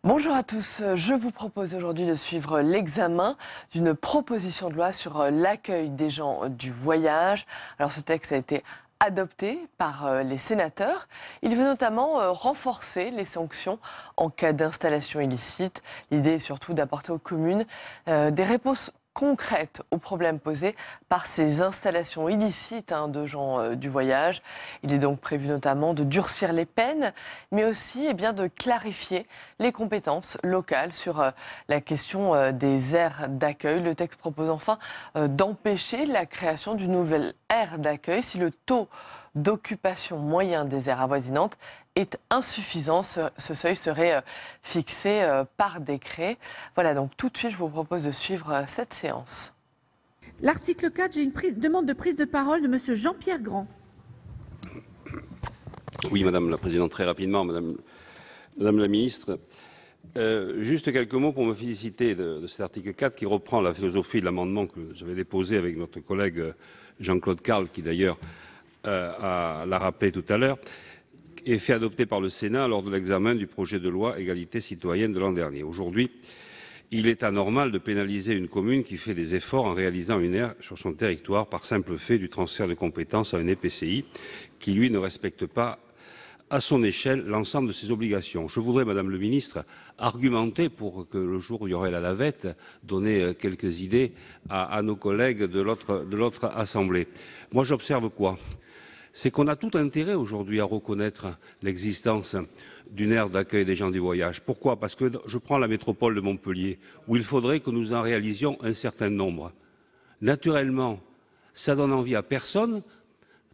Bonjour à tous, je vous propose aujourd'hui de suivre l'examen d'une proposition de loi sur l'accueil des gens du voyage. Alors ce texte a été adopté par les sénateurs. Il veut notamment renforcer les sanctions en cas d'installation illicite. L'idée est surtout d'apporter aux communes des réponses concrètes aux problèmes posés par ces installations illicites de gens du voyage. Il est donc prévu notamment de durcir les peines, mais aussi de clarifier les compétences locales sur la question des aires d'accueil. Le texte propose enfin d'empêcher la création d'une nouvelle aire d'accueil si le taux d'occupation moyen des aires avoisinantes est insuffisant. Ce seuil serait fixé par décret. Voilà, donc tout de suite, je vous propose de suivre cette séance. L'article 4, j'ai une demande de prise de parole de Monsieur Jean-Pierre Grand. Oui, Madame la Présidente, très rapidement, Madame la Ministre. Juste quelques mots pour me féliciter de cet article 4 qui reprend la philosophie de l'amendement que j'avais déposé avec notre collègue Jean-Claude Carle, qui d'ailleurs l'a rappelé tout à l'heure, et fait adopter par le Sénat lors de l'examen du projet de loi Égalité citoyenne de l'an dernier. Aujourd'hui, il est anormal de pénaliser une commune qui fait des efforts en réalisant une aire sur son territoire par simple fait du transfert de compétences à un EPCI qui, lui, ne respecte pas à son échelle l'ensemble de ses obligations. Je voudrais, Madame le Ministre, argumenter pour que le jour où il y aurait la navette, donner quelques idées à nos collègues de l'autre Assemblée. Moi, j'observe quoi ? C'est qu'on a tout intérêt aujourd'hui à reconnaître l'existence d'une aire d'accueil des gens du voyage. Pourquoi ? Parce que je prends la métropole de Montpellier, où il faudrait que nous en réalisions un certain nombre. Naturellement, ça donne envie à personne,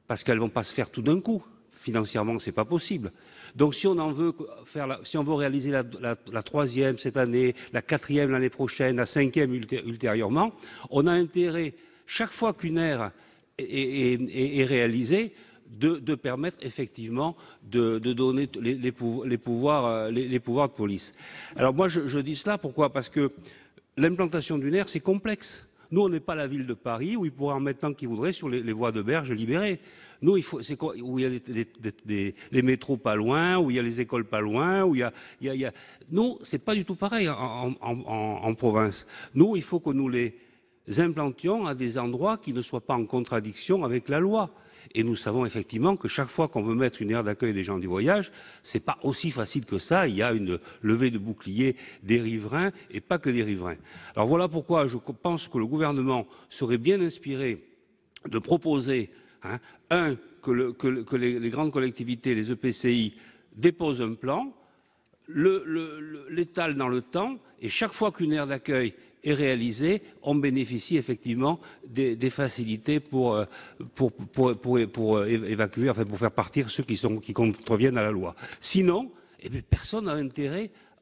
parce qu'elles ne vont pas se faire tout d'un coup. Financièrement, ce n'est pas possible. Donc si on veut réaliser la troisième cette année, la quatrième l'année prochaine, la cinquième ultérieurement, on a intérêt, chaque fois qu'une aire est réalisée, de permettre effectivement de donner les pouvoirs de police. Alors moi je dis cela, pourquoi ? Parce que l'implantation d'une aire c'est complexe. Nous on n'est pas la ville de Paris où ils pourraient en mettre tant qu'ils voudraient sur les voies de berge libérées. Nous c'est quoi, où il y a les métros pas loin, où il y a les écoles pas loin, où il y a... Nous c'est pas du tout pareil en province. Nous il faut que nous les implantions à des endroits qui ne soient pas en contradiction avec la loi. Et nous savons effectivement que chaque fois qu'on veut mettre une aire d'accueil des gens du voyage, c'est pas aussi facile que ça. Il y a une levée de bouclier des riverains et pas que des riverains. Alors voilà pourquoi je pense que le gouvernement serait bien inspiré de proposer, que les grandes collectivités, les EPCI, déposent un plan, l'étalent dans le temps, et chaque fois qu'une aire d'accueil est réalisée, on bénéficie effectivement des facilités pour évacuer, enfin pour faire partir ceux qui contreviennent à la loi. Sinon, personne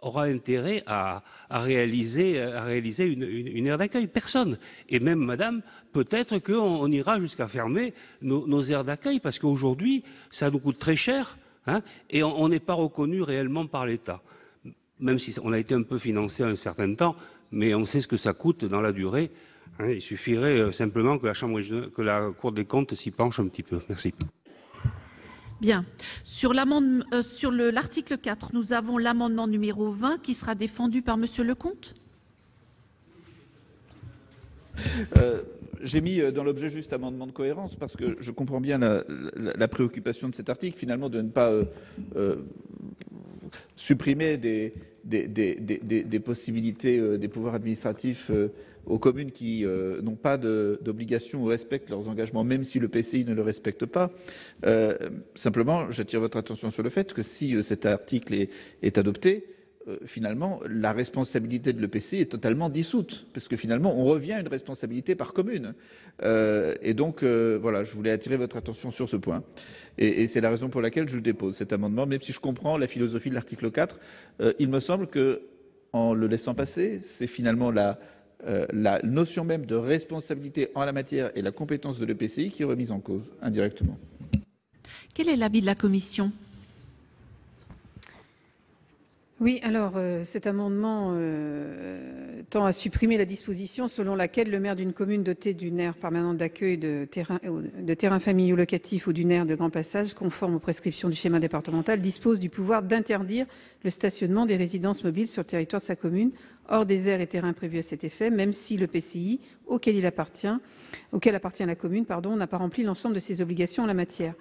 aura intérêt à réaliser une aire d'accueil. Personne. Et même, madame, peut-être qu'on ira jusqu'à fermer nos aires d'accueil, parce qu'aujourd'hui, ça nous coûte très cher, et on n'est pas reconnu réellement par l'État. Même si on a été un peu financé un certain temps, mais on sait ce que ça coûte dans la durée. Il suffirait simplement que la Cour des comptes s'y penche un petit peu. Merci. Bien. Sur l'article 4, nous avons l'amendement numéro 20 qui sera défendu par Monsieur Lecomte. J'ai mis dans l'objet juste amendement de cohérence parce que je comprends bien la préoccupation de cet article, finalement, de ne pas supprimer des possibilités, des pouvoirs administratifs aux communes qui n'ont pas d'obligation ou respectent leurs engagements, même si le PCI ne le respecte pas. Simplement, j'attire votre attention sur le fait que si cet article est adopté, finalement, la responsabilité de l'EPCI est totalement dissoute, parce que finalement, on revient à une responsabilité par commune. Et donc, voilà, je voulais attirer votre attention sur ce point. Et c'est la raison pour laquelle je dépose cet amendement, même si je comprends la philosophie de l'article 4. Il me semble que, en le laissant passer, c'est finalement la notion même de responsabilité en la matière et la compétence de l'EPCI qui est remise en cause, indirectement. Quel est l'avis de la Commission ? Oui, alors cet amendement tend à supprimer la disposition selon laquelle le maire d'une commune dotée d'une aire permanente d'accueil de terrains familiaux locatifs ou d'une aire de grand passage conforme aux prescriptions du schéma départemental dispose du pouvoir d'interdire le stationnement des résidences mobiles sur le territoire de sa commune, hors des aires et terrains prévus à cet effet, même si le PCI auquel appartient la commune n'a pas rempli l'ensemble de ses obligations en la matière.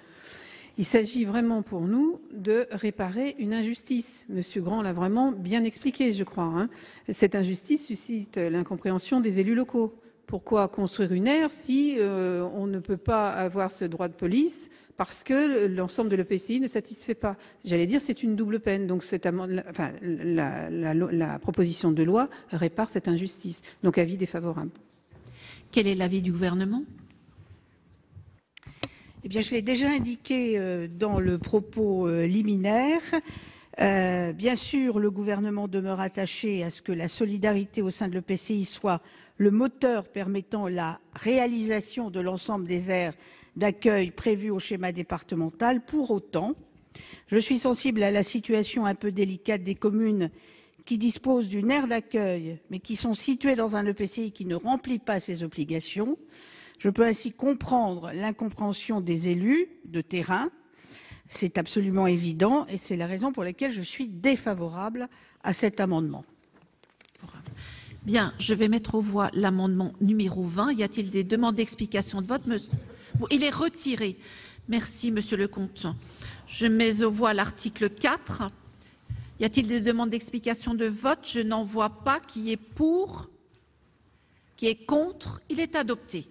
Il s'agit vraiment pour nous de réparer une injustice. Monsieur Grand l'a vraiment bien expliqué, je crois. Cette injustice suscite l'incompréhension des élus locaux. Pourquoi construire une aire si on ne peut pas avoir ce droit de police parce que l'ensemble de l'EPCI ne satisfait pas? J'allais dire c'est une double peine. Donc la proposition de loi répare cette injustice. Donc avis défavorable. Quel est l'avis du gouvernement ? Eh bien, je l'ai déjà indiqué dans le propos liminaire. Bien sûr, le gouvernement demeure attaché à ce que la solidarité au sein de l'EPCI soit le moteur permettant la réalisation de l'ensemble des aires d'accueil prévues au schéma départemental. Pour autant, je suis sensible à la situation un peu délicate des communes qui disposent d'une aire d'accueil, mais qui sont situées dans un EPCI qui ne remplit pas ses obligations. Je peux ainsi comprendre l'incompréhension des élus de terrain. C'est absolument évident et c'est la raison pour laquelle je suis défavorable à cet amendement. Bien, je vais mettre aux voix l'amendement numéro 20. Y a-t-il des demandes d'explication de vote? Il est retiré. Merci, Monsieur Lecomte. Je mets aux voix l'article 4. Y a-t-il des demandes d'explication de vote? Je n'en vois pas. Qui est pour? Qui est contre? Il est adopté.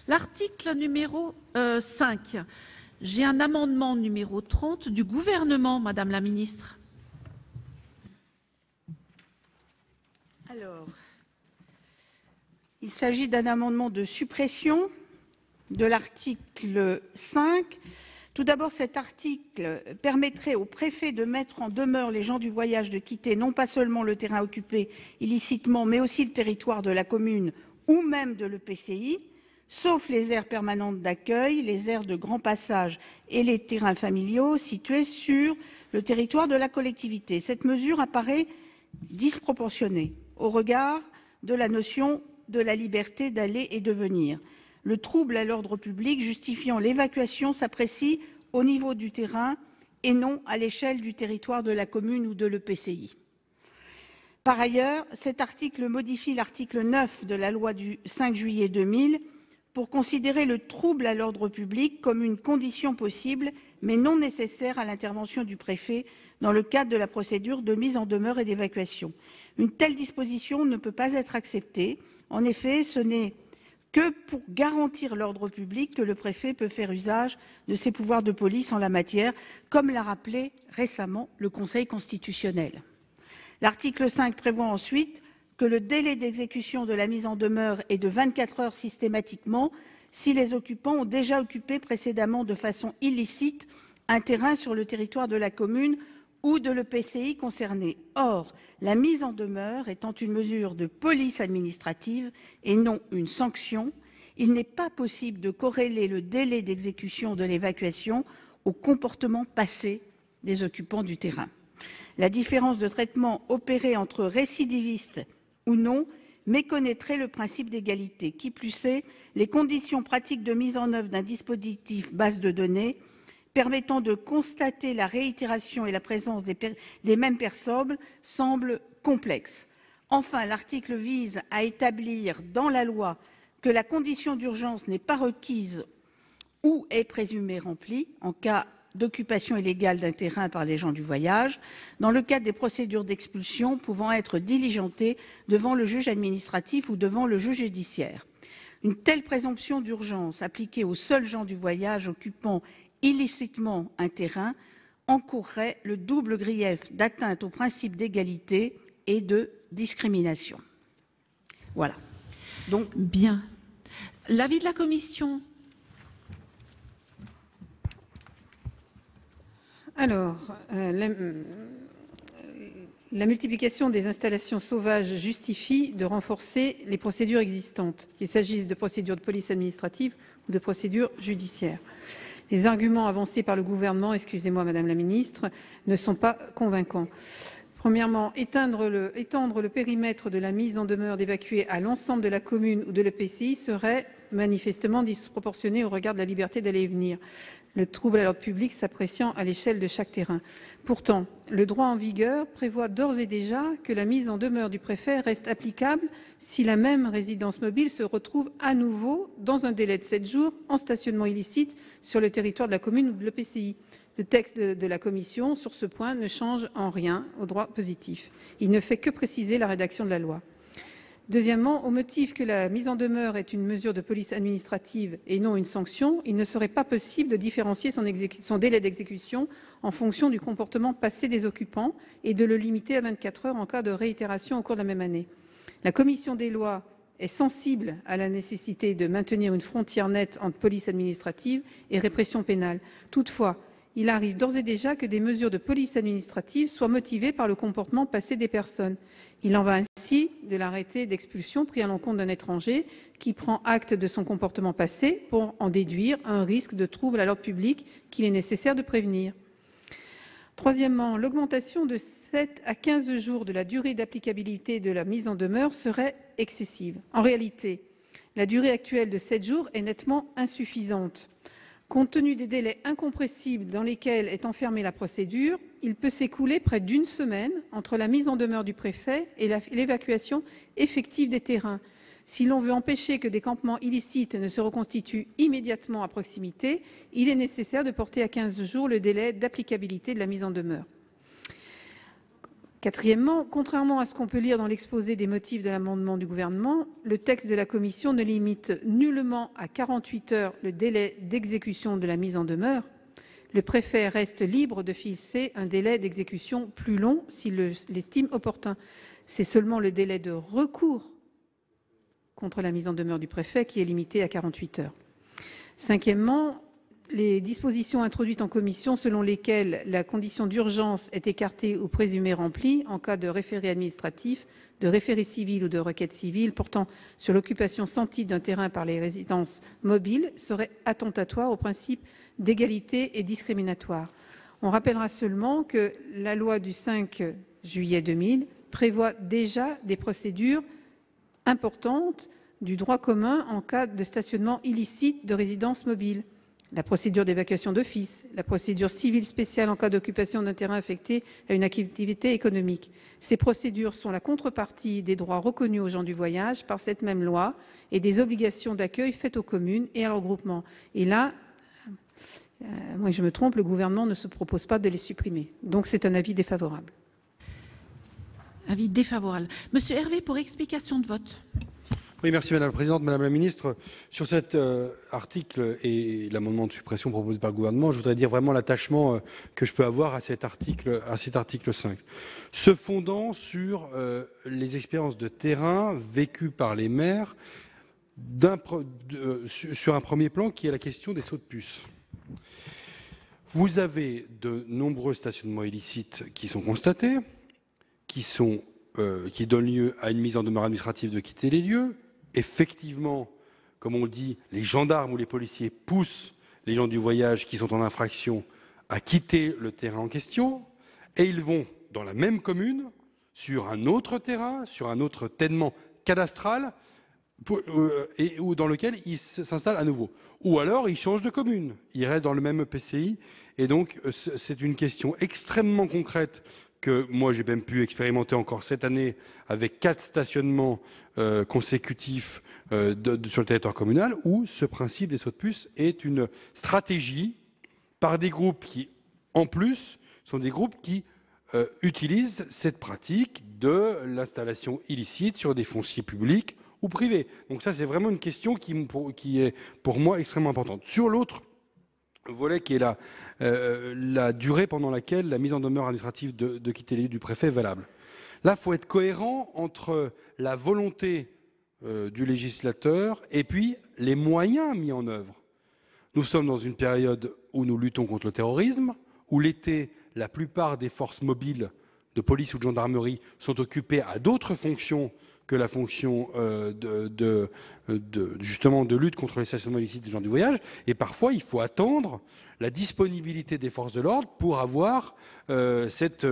L'article numéro 5. J'ai un amendement numéro 30 du gouvernement, Madame la Ministre. Alors, il s'agit d'un amendement de suppression de l'article 5. Tout d'abord, cet article permettrait au préfet de mettre en demeure les gens du voyage de quitter non pas seulement le terrain occupé illicitement, mais aussi le territoire de la commune ou même de l'EPCI, sauf les aires permanentes d'accueil, les aires de grand passage et les terrains familiaux situés sur le territoire de la collectivité. Cette mesure apparaît disproportionnée au regard de la notion de la liberté d'aller et de venir. Le trouble à l'ordre public justifiant l'évacuation s'apprécie au niveau du terrain et non à l'échelle du territoire de la commune ou de l'EPCI. Par ailleurs, cet article modifie l'article 9 de la loi du 5 juillet 2000 pour considérer le trouble à l'ordre public comme une condition possible, mais non nécessaire à l'intervention du préfet dans le cadre de la procédure de mise en demeure et d'évacuation. Une telle disposition ne peut pas être acceptée. En effet, ce n'est que pour garantir l'ordre public que le préfet peut faire usage de ses pouvoirs de police en la matière, comme l'a rappelé récemment le Conseil constitutionnel. L'article 5 prévoit ensuite que le délai d'exécution de la mise en demeure est de 24 heures systématiquement si les occupants ont déjà occupé précédemment de façon illicite un terrain sur le territoire de la commune ou de l'EPCI concerné. Or, la mise en demeure étant une mesure de police administrative et non une sanction, il n'est pas possible de corréler le délai d'exécution de l'évacuation au comportement passé des occupants du terrain. La différence de traitement opérée entre récidivistes ou non méconnaîtrait le principe d'égalité. Qui plus est, les conditions pratiques de mise en œuvre d'un dispositif base de données permettant de constater la réitération et la présence des mêmes personnes semblent complexes. Enfin, l'article vise à établir dans la loi que la condition d'urgence n'est pas requise ou est présumée remplie en cas d'occupation illégale d'un terrain par les gens du voyage, dans le cadre des procédures d'expulsion pouvant être diligentées devant le juge administratif ou devant le juge judiciaire. Une telle présomption d'urgence appliquée aux seuls gens du voyage occupant illicitement un terrain encourrait le double grief d'atteinte au principe d'égalité et de discrimination. Voilà. Donc, bien. L'avis de la commission. Alors, la multiplication des installations sauvages justifie de renforcer les procédures existantes, qu'il s'agisse de procédures de police administrative ou de procédures judiciaires. Les arguments avancés par le gouvernement, excusez-moi Madame la Ministre, ne sont pas convaincants. Premièrement, étendre le périmètre de la mise en demeure d'évacuer à l'ensemble de la commune ou de l'EPCI serait manifestement disproportionné au regard de la liberté d'aller et venir, le trouble à l'ordre public s'appréciant à l'échelle de chaque terrain. Pourtant, le droit en vigueur prévoit d'ores et déjà que la mise en demeure du préfet reste applicable si la même résidence mobile se retrouve à nouveau dans un délai de 7 jours en stationnement illicite sur le territoire de la commune ou de l'EPCI. Le texte de la commission sur ce point ne change en rien au droit positif. Il ne fait que préciser la rédaction de la loi. Deuxièmement, au motif que la mise en demeure est une mesure de police administrative et non une sanction, il ne serait pas possible de différencier son délai d'exécution en fonction du comportement passé des occupants et de le limiter à 24 heures en cas de réitération au cours de la même année. La commission des lois est sensible à la nécessité de maintenir une frontière nette entre police administrative et répression pénale. Toutefois, il arrive d'ores et déjà que des mesures de police administrative soient motivées par le comportement passé des personnes. Il en va ainsi de l'arrêté d'expulsion pris à l'encontre d'un étranger qui prend acte de son comportement passé pour en déduire un risque de trouble à l'ordre public qu'il est nécessaire de prévenir. Troisièmement, l'augmentation de 7 à 15 jours de la durée d'applicabilité de la mise en demeure serait excessive. En réalité, la durée actuelle de 7 jours est nettement insuffisante. Compte tenu des délais incompressibles dans lesquels est enfermée la procédure, il peut s'écouler près d'une semaine entre la mise en demeure du préfet et l'évacuation effective des terrains. Si l'on veut empêcher que des campements illicites ne se reconstituent immédiatement à proximité, il est nécessaire de porter à 15 jours le délai d'applicabilité de la mise en demeure. Quatrièmement, contrairement à ce qu'on peut lire dans l'exposé des motifs de l'amendement du Gouvernement, le texte de la commission ne limite nullement à 48 heures le délai d'exécution de la mise en demeure. Le préfet reste libre de fixer un délai d'exécution plus long s'il l'estime opportun. C'est seulement le délai de recours contre la mise en demeure du préfet qui est limité à 48 heures. Cinquièmement, les dispositions introduites en commission selon lesquelles la condition d'urgence est écartée ou présumée remplie en cas de référé administratif, de référé civil ou de requête civile portant sur l'occupation sans titre d'un terrain par les résidences mobiles seraient attentatoires au principe d'égalité et discriminatoires. On rappellera seulement que la loi du 5 juillet 2000 prévoit déjà des procédures importantes du droit commun en cas de stationnement illicite de résidences mobiles. La procédure d'évacuation d'office, la procédure civile spéciale en cas d'occupation d'un terrain affecté à une activité économique. Ces procédures sont la contrepartie des droits reconnus aux gens du voyage par cette même loi et des obligations d'accueil faites aux communes et à leurs groupements. Et là, moi je me trompe, le gouvernement ne se propose pas de les supprimer. Donc c'est un avis défavorable. Avis défavorable. Monsieur Hervé, pour explication de vote. Oui, merci Madame la Présidente. Madame la Ministre, sur cet article et l'amendement de suppression proposé par le gouvernement, je voudrais dire vraiment l'attachement que je peux avoir à cet article 5. Se fondant sur les expériences de terrain vécues par les maires sur un premier plan qui est la question des sauts de puce. Vous avez de nombreux stationnements illicites qui sont constatés, qui donnent lieu à une mise en demeure administrative de quitter les lieux. Effectivement, comme on le dit, les gendarmes ou les policiers poussent les gens du voyage qui sont en infraction à quitter le terrain en question, et ils vont dans la même commune, sur un autre terrain, sur un autre tènement cadastral, ou dans lequel ils s'installent à nouveau. Ou alors, ils changent de commune, ils restent dans le même EPCI, et donc c'est une question extrêmement concrète que moi j'ai même pu expérimenter encore cette année avec 4 stationnements consécutifs sur le territoire communal, où ce principe des sauts de puce est une stratégie par des groupes qui, en plus, sont des groupes qui utilisent cette pratique de l'installation illicite sur des fonciers publics ou privés. Donc ça, c'est vraiment une question qui est pour moi extrêmement importante. Sur l'autre volet qui est la durée pendant laquelle la mise en demeure administrative de quitter les lieux du préfet est valable. Là, il faut être cohérent entre la volonté du législateur et puis les moyens mis en œuvre. Nous sommes dans une période où nous luttons contre le terrorisme, où l'été, la plupart des forces mobiles de police ou de gendarmerie sont occupées à d'autres fonctions que la fonction justement de lutte contre les stationnements illicites des gens du voyage. Et parfois, il faut attendre la disponibilité des forces de l'ordre pour avoir cette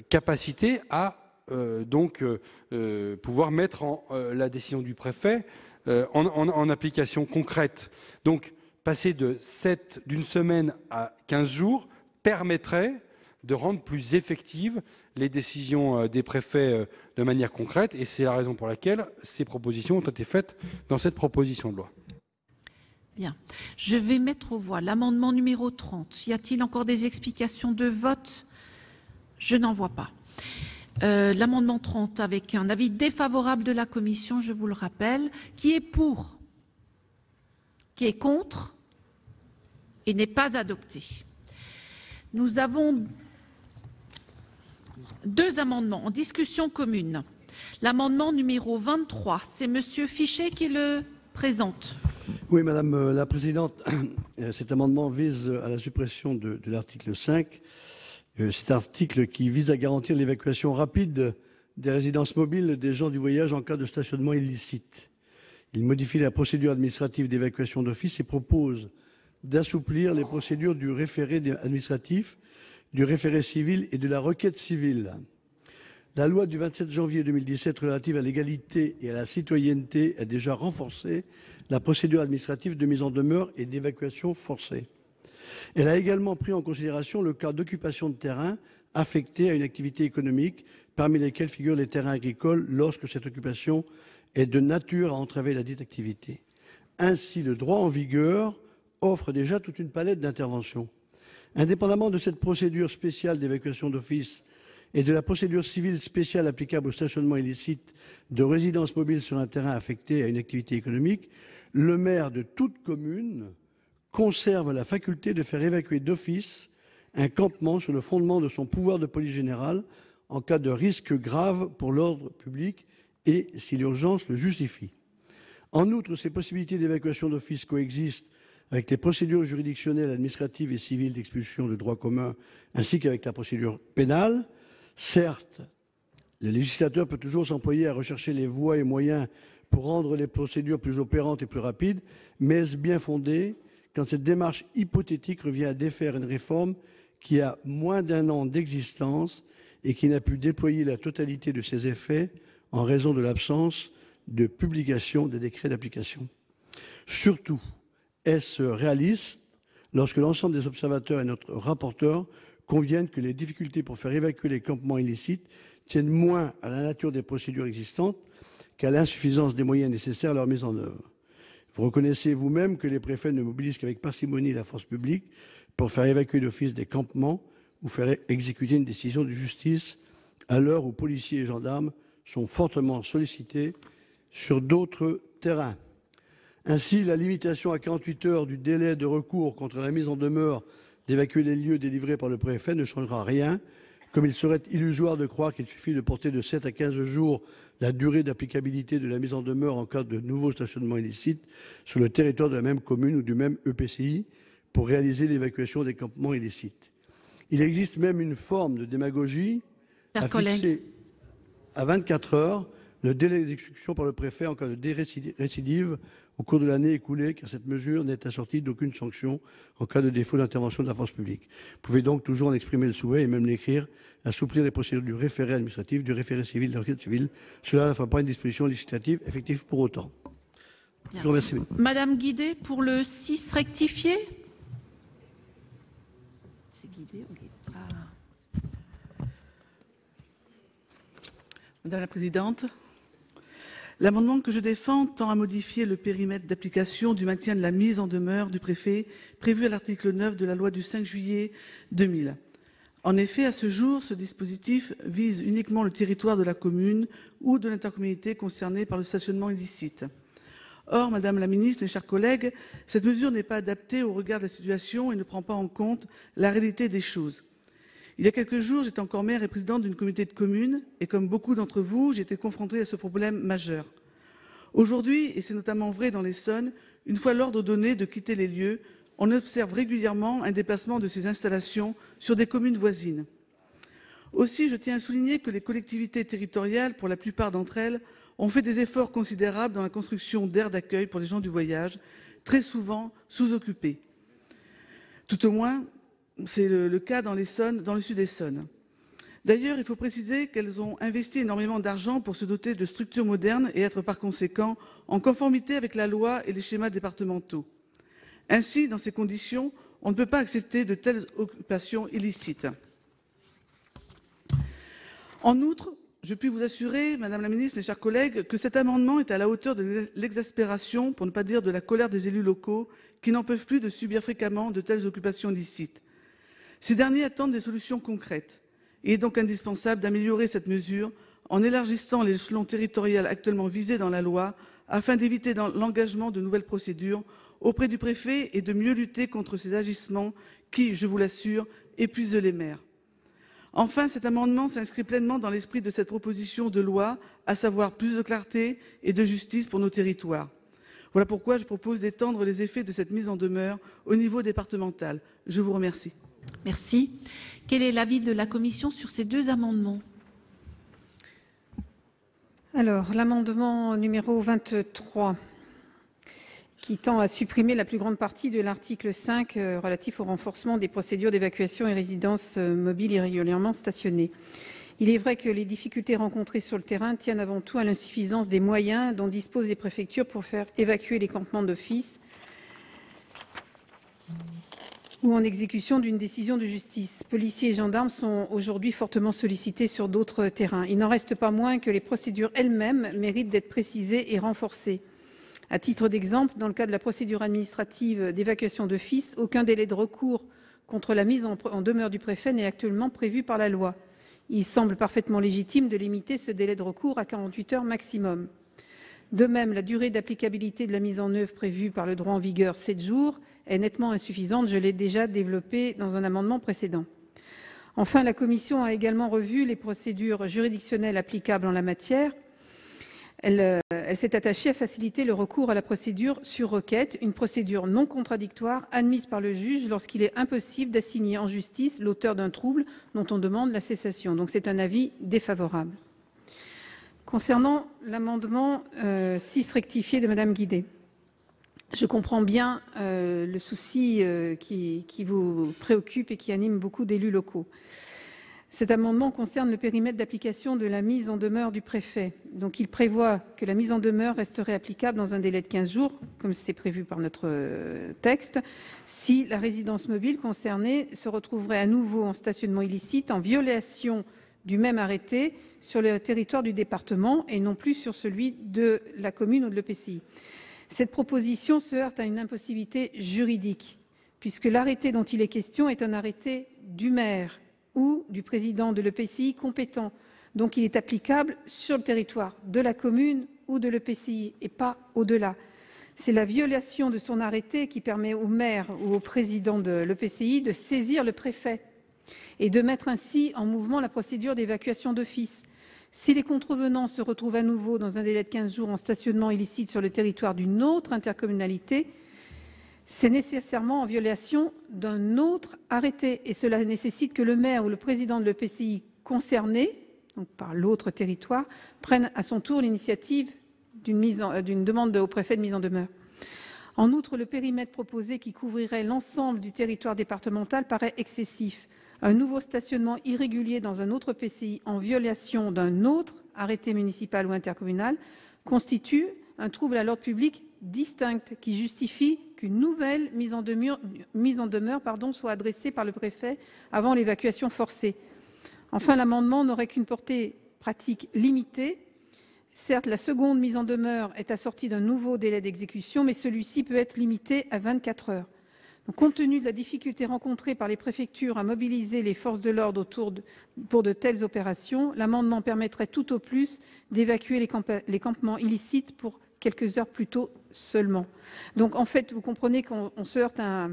capacité à pouvoir mettre la décision du préfet en application concrète. Donc, passer d'une semaine à 15 jours permettrait de rendre plus effectives les décisions des préfets de manière concrète, et c'est la raison pour laquelle ces propositions ont été faites dans cette proposition de loi. Bien. Je vais mettre aux voix l'amendement numéro 30. Y a-t-il encore des explications de vote? Je n'en vois pas. L'amendement 30 avec un avis défavorable de la commission, je vous le rappelle. Qui est pour? Qui est contre? Il n'est pas adopté. Nous avons deux amendements en discussion commune. L'amendement numéro 23, c'est Monsieur Fichet qui le présente. Oui, Madame la Présidente, cet amendement vise à la suppression de l'article 5. Cet article qui vise à garantir l'évacuation rapide des résidences mobiles des gens du voyage en cas de stationnement illicite. Il modifie la procédure administrative d'évacuation d'office et propose d'assouplir les procédures du référé administratif, du référé civil et de la requête civile. La loi du 27 janvier 2017 relative à l'égalité et à la citoyenneté a déjà renforcé la procédure administrative de mise en demeure et d'évacuation forcée. Elle a également pris en considération le cas d'occupation de terrain affectés à une activité économique, parmi lesquels figurent les terrains agricoles, lorsque cette occupation est de nature à entraver la dite activité. Ainsi, le droit en vigueur offre déjà toute une palette d'interventions. Indépendamment de cette procédure spéciale d'évacuation d'office et de la procédure civile spéciale applicable au stationnement illicite de résidences mobiles sur un terrain affecté à une activité économique, le maire de toute commune conserve la faculté de faire évacuer d'office un campement sur le fondement de son pouvoir de police générale en cas de risque grave pour l'ordre public et si l'urgence le justifie. En outre, ces possibilités d'évacuation d'office coexistent avec les procédures juridictionnelles, administratives et civiles d'expulsion de droit commun, ainsi qu'avec la procédure pénale. Certes, le législateur peut toujours s'employer à rechercher les voies et moyens pour rendre les procédures plus opérantes et plus rapides, mais est-ce bien fondé quand cette démarche hypothétique revient à défaire une réforme qui a moins d'un an d'existence et qui n'a pu déployer la totalité de ses effets en raison de l'absence de publication des décrets d'application? Surtout, est-ce réaliste lorsque l'ensemble des observateurs et notre rapporteur conviennent que les difficultés pour faire évacuer les campements illicites tiennent moins à la nature des procédures existantes qu'à l'insuffisance des moyens nécessaires à leur mise en œuvre? Vous reconnaissez vous-même que les préfets ne mobilisent qu'avec parcimonie la force publique pour faire évacuer d'office des campements ou faire exécuter une décision de justice à l'heure où policiers et gendarmes sont fortement sollicités sur d'autres terrains. Ainsi, la limitation à 48 heures du délai de recours contre la mise en demeure d'évacuer les lieux délivrés par le préfet ne changera rien, comme il serait illusoire de croire qu'il suffit de porter de 7 à 15 jours la durée d'applicabilité de la mise en demeure en cas de nouveau stationnement illicite sur le territoire de la même commune ou du même EPCI pour réaliser l'évacuation des campements illicites. Il existe même une forme de démagogie à fixer à 24 heures le délai d'exécution par le préfet en cas de récidive au cours de l'année écoulée, car cette mesure n'est assortie d'aucune sanction en cas de défaut d'intervention de la force publique. Vous pouvez donc toujours en exprimer le souhait et même l'écrire, assouplir les procédures du référé administratif, du référé civil, de la requête civile. Cela ne fera pas une disposition législative effective pour autant. Bien. Je vous remercie. Madame Guidé, pour le 6 rectifié. C'est Guidé ou Guidé? Madame la Présidente, l'amendement que je défends tend à modifier le périmètre d'application du maintien de la mise en demeure du préfet prévu à l'article 9 de la loi du 5 juillet 2000. En effet, à ce jour, ce dispositif vise uniquement le territoire de la commune ou de l'intercommunalité concernée par le stationnement illicite. Or, Madame la Ministre, mes chers collègues, cette mesure n'est pas adaptée au regard de la situation et ne prend pas en compte la réalité des choses. Il y a quelques jours, j'étais encore maire et présidente d'une communauté de communes et comme beaucoup d'entre vous, j'ai été confrontée à ce problème majeur. Aujourd'hui, et c'est notamment vrai dans l'Essonne, une fois l'ordre donné de quitter les lieux, on observe régulièrement un déplacement de ces installations sur des communes voisines. Aussi, je tiens à souligner que les collectivités territoriales, pour la plupart d'entre elles, ont fait des efforts considérables dans la construction d'aires d'accueil pour les gens du voyage, très souvent sous-occupés. Tout au moins, c'est le cas dans l'Essonne, dans le sud Essonne. D'ailleurs, il faut préciser qu'elles ont investi énormément d'argent pour se doter de structures modernes et être par conséquent en conformité avec la loi et les schémas départementaux. Ainsi, dans ces conditions, on ne peut pas accepter de telles occupations illicites. En outre, je puis vous assurer, Madame la Ministre, mes chers collègues, que cet amendement est à la hauteur de l'exaspération, pour ne pas dire de la colère des élus locaux, qui n'en peuvent plus de subir fréquemment de telles occupations illicites. Ces derniers attendent des solutions concrètes. Il est donc indispensable d'améliorer cette mesure en élargissant l'échelon territorial actuellement visé dans la loi, afin d'éviter l'engagement de nouvelles procédures auprès du préfet et de mieux lutter contre ces agissements qui, je vous l'assure, épuisent les maires. Enfin, cet amendement s'inscrit pleinement dans l'esprit de cette proposition de loi, à savoir plus de clarté et de justice pour nos territoires. Voilà pourquoi je propose d'étendre les effets de cette mise en demeure au niveau départemental. Je vous remercie. Merci. Quel est l'avis de la commission sur ces deux amendements? Alors, l'amendement numéro 23, qui tend à supprimer la plus grande partie de l'article 5 relatif au renforcement des procédures d'évacuation et résidences mobiles irrégulièrement stationnées. Il est vrai que les difficultés rencontrées sur le terrain tiennent avant tout à l'insuffisance des moyens dont disposent les préfectures pour faire évacuer les campements d'office ou en exécution d'une décision de justice. Policiers et gendarmes sont aujourd'hui fortement sollicités sur d'autres terrains. Il n'en reste pas moins que les procédures elles-mêmes méritent d'être précisées et renforcées. À titre d'exemple, dans le cas de la procédure administrative d'évacuation d'office, aucun délai de recours contre la mise en demeure du préfet n'est actuellement prévu par la loi. Il semble parfaitement légitime de limiter ce délai de recours à 48 heures maximum. De même, la durée d'applicabilité de la mise en œuvre prévue par le droit en vigueur, 7 jours, est nettement insuffisante. Je l'ai déjà développé dans un amendement précédent. Enfin, la commission a également revu les procédures juridictionnelles applicables en la matière. Elle s'est attachée à faciliter le recours à la procédure sur requête, une procédure non contradictoire admise par le juge lorsqu'il est impossible d'assigner en justice l'auteur d'un trouble dont on demande la cessation. Donc c'est un avis défavorable. Concernant l'amendement 6 rectifié de Madame Guidé, je comprends bien le souci qui vous préoccupe et qui anime beaucoup d'élus locaux. Cet amendement concerne le périmètre d'application de la mise en demeure du préfet. Donc, il prévoit que la mise en demeure resterait applicable dans un délai de 15 jours, comme c'est prévu par notre texte, si la résidence mobile concernée se retrouverait à nouveau en stationnement illicite, en violation du même arrêté sur le territoire du département et non plus sur celui de la commune ou de l'EPCI. Cette proposition se heurte à une impossibilité juridique, puisque l'arrêté dont il est question est un arrêté du maire ou du président de l'EPCI compétent. Donc il est applicable sur le territoire de la commune ou de l'EPCI et pas au-delà. C'est la violation de son arrêté qui permet au maire ou au président de l'EPCI de saisir le préfet et de mettre ainsi en mouvement la procédure d'évacuation d'office. Si les contrevenants se retrouvent à nouveau dans un délai de 15 jours en stationnement illicite sur le territoire d'une autre intercommunalité, c'est nécessairement en violation d'un autre arrêté et cela nécessite que le maire ou le président de l'EPCI concerné, donc par l'autre territoire, prenne à son tour l'initiative d'une demande au préfet de mise en demeure. En outre, le périmètre proposé qui couvrirait l'ensemble du territoire départemental paraît excessif. Un nouveau stationnement irrégulier dans un autre EPCI en violation d'un autre arrêté municipal ou intercommunal constitue un trouble à l'ordre public distinct qui justifie qu'une nouvelle mise en demeure soit adressée par le préfet avant l'évacuation forcée. Enfin, l'amendement n'aurait qu'une portée pratique limitée. Certes, la seconde mise en demeure est assortie d'un nouveau délai d'exécution, mais celui-ci peut être limité à 24 heures. Donc, compte tenu de la difficulté rencontrée par les préfectures à mobiliser les forces de l'ordre pour de telles opérations, l'amendement permettrait tout au plus d'évacuer les campements illicites pour quelques heures plus tôt seulement. Donc en fait, vous comprenez qu'on se heurte à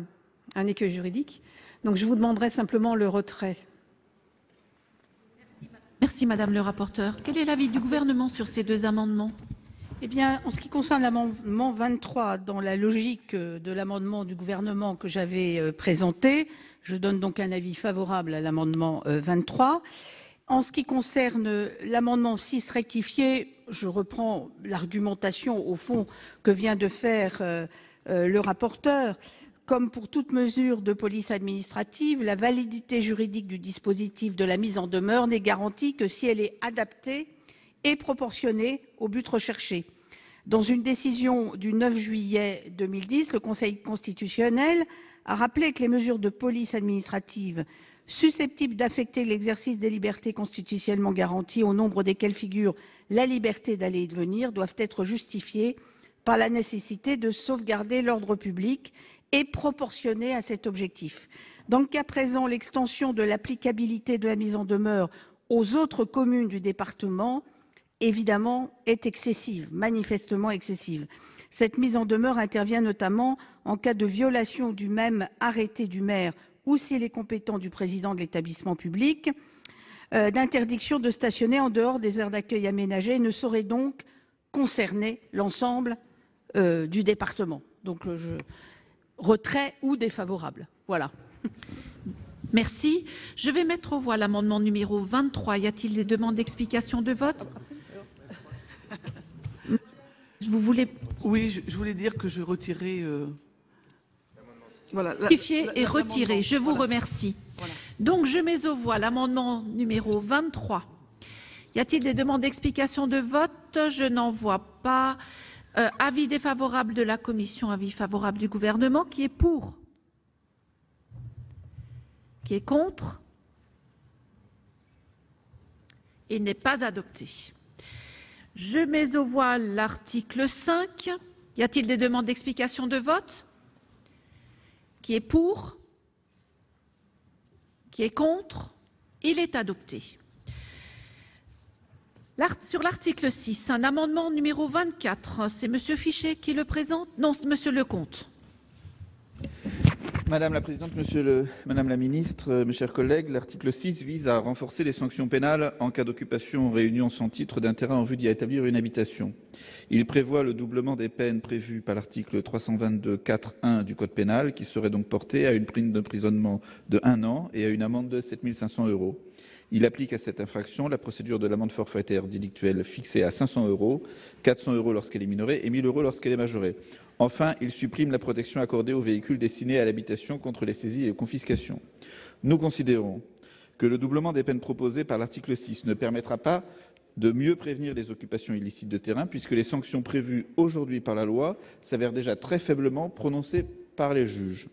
un écueil juridique. Donc je vous demanderai simplement le retrait. Merci Madame le rapporteur. Quel est l'avis du gouvernement sur ces deux amendements? Eh bien, en ce qui concerne l'amendement 23, dans la logique de l'amendement du gouvernement que j'avais présenté, je donne donc un avis favorable à l'amendement 23. En ce qui concerne l'amendement 6 rectifié, je reprends l'argumentation au fond que vient de faire le rapporteur. Comme pour toute mesure de police administrative, la validité juridique du dispositif de la mise en demeure n'est garantie que si elle est adaptée et proportionnée au but recherché. Dans une décision du 9 juillet 2010, le Conseil constitutionnel a rappelé que les mesures de police administrative susceptibles d'affecter l'exercice des libertés constitutionnellement garanties, au nombre desquelles figure la liberté d'aller et de venir, doivent être justifiées par la nécessité de sauvegarder l'ordre public et proportionnées à cet objectif. Dans le cas présent, l'extension de l'applicabilité de la mise en demeure aux autres communes du département, évidemment, est excessive, manifestement excessive. Cette mise en demeure intervient notamment en cas de violation du même arrêté du maire ou, s'il est compétent, du président de l'établissement public, d'interdiction de stationner en dehors des aires d'accueil aménagées et ne saurait donc concerner l'ensemble du département. Donc, retrait ou défavorable. Voilà. Merci. Je vais mettre aux voix l'amendement numéro 23. Y a-t-il des demandes d'explication de vote? Vous voulez... Oui, je voulais dire que je retirais... voilà, et retirer. Je vous remercie. Voilà. Donc, je mets aux voix l'amendement numéro 23. Y a-t-il des demandes d'explication de vote? Je n'en vois pas. Avis défavorable de la commission, avis favorable du gouvernement. Qui est pour? Qui est contre? Il n'est pas adopté. Je mets aux voix l'article 5. Y a-t-il des demandes d'explication de vote? Qui est pour? Qui est contre? Il est adopté. Sur l'article 6, un amendement numéro 24. C'est M. Fichet qui le présente? Non, c'est M. Lecomte. Madame la Présidente, Madame la Ministre, mes chers collègues, l'article 6 vise à renforcer les sanctions pénales en cas d'occupation ou réunion sans titre d'un terrain en vue d'y établir une habitation. Il prévoit le doublement des peines prévues par l'article 322-4-1 du Code pénal, qui serait donc porté à une peine d'emprisonnement de 1 an et à une amende de 7 500 €. Il applique à cette infraction la procédure de l'amende forfaitaire délictuelle fixée à 500 €, 400 € lorsqu'elle est minorée et 1 000 € lorsqu'elle est majorée. Enfin, il supprime la protection accordée aux véhicules destinés à l'habitation contre les saisies et les confiscations. Nous considérons que le doublement des peines proposées par l'article 6 ne permettra pas de mieux prévenir les occupations illicites de terrain, puisque les sanctions prévues aujourd'hui par la loi s'avèrent déjà très faiblement prononcées par les juges.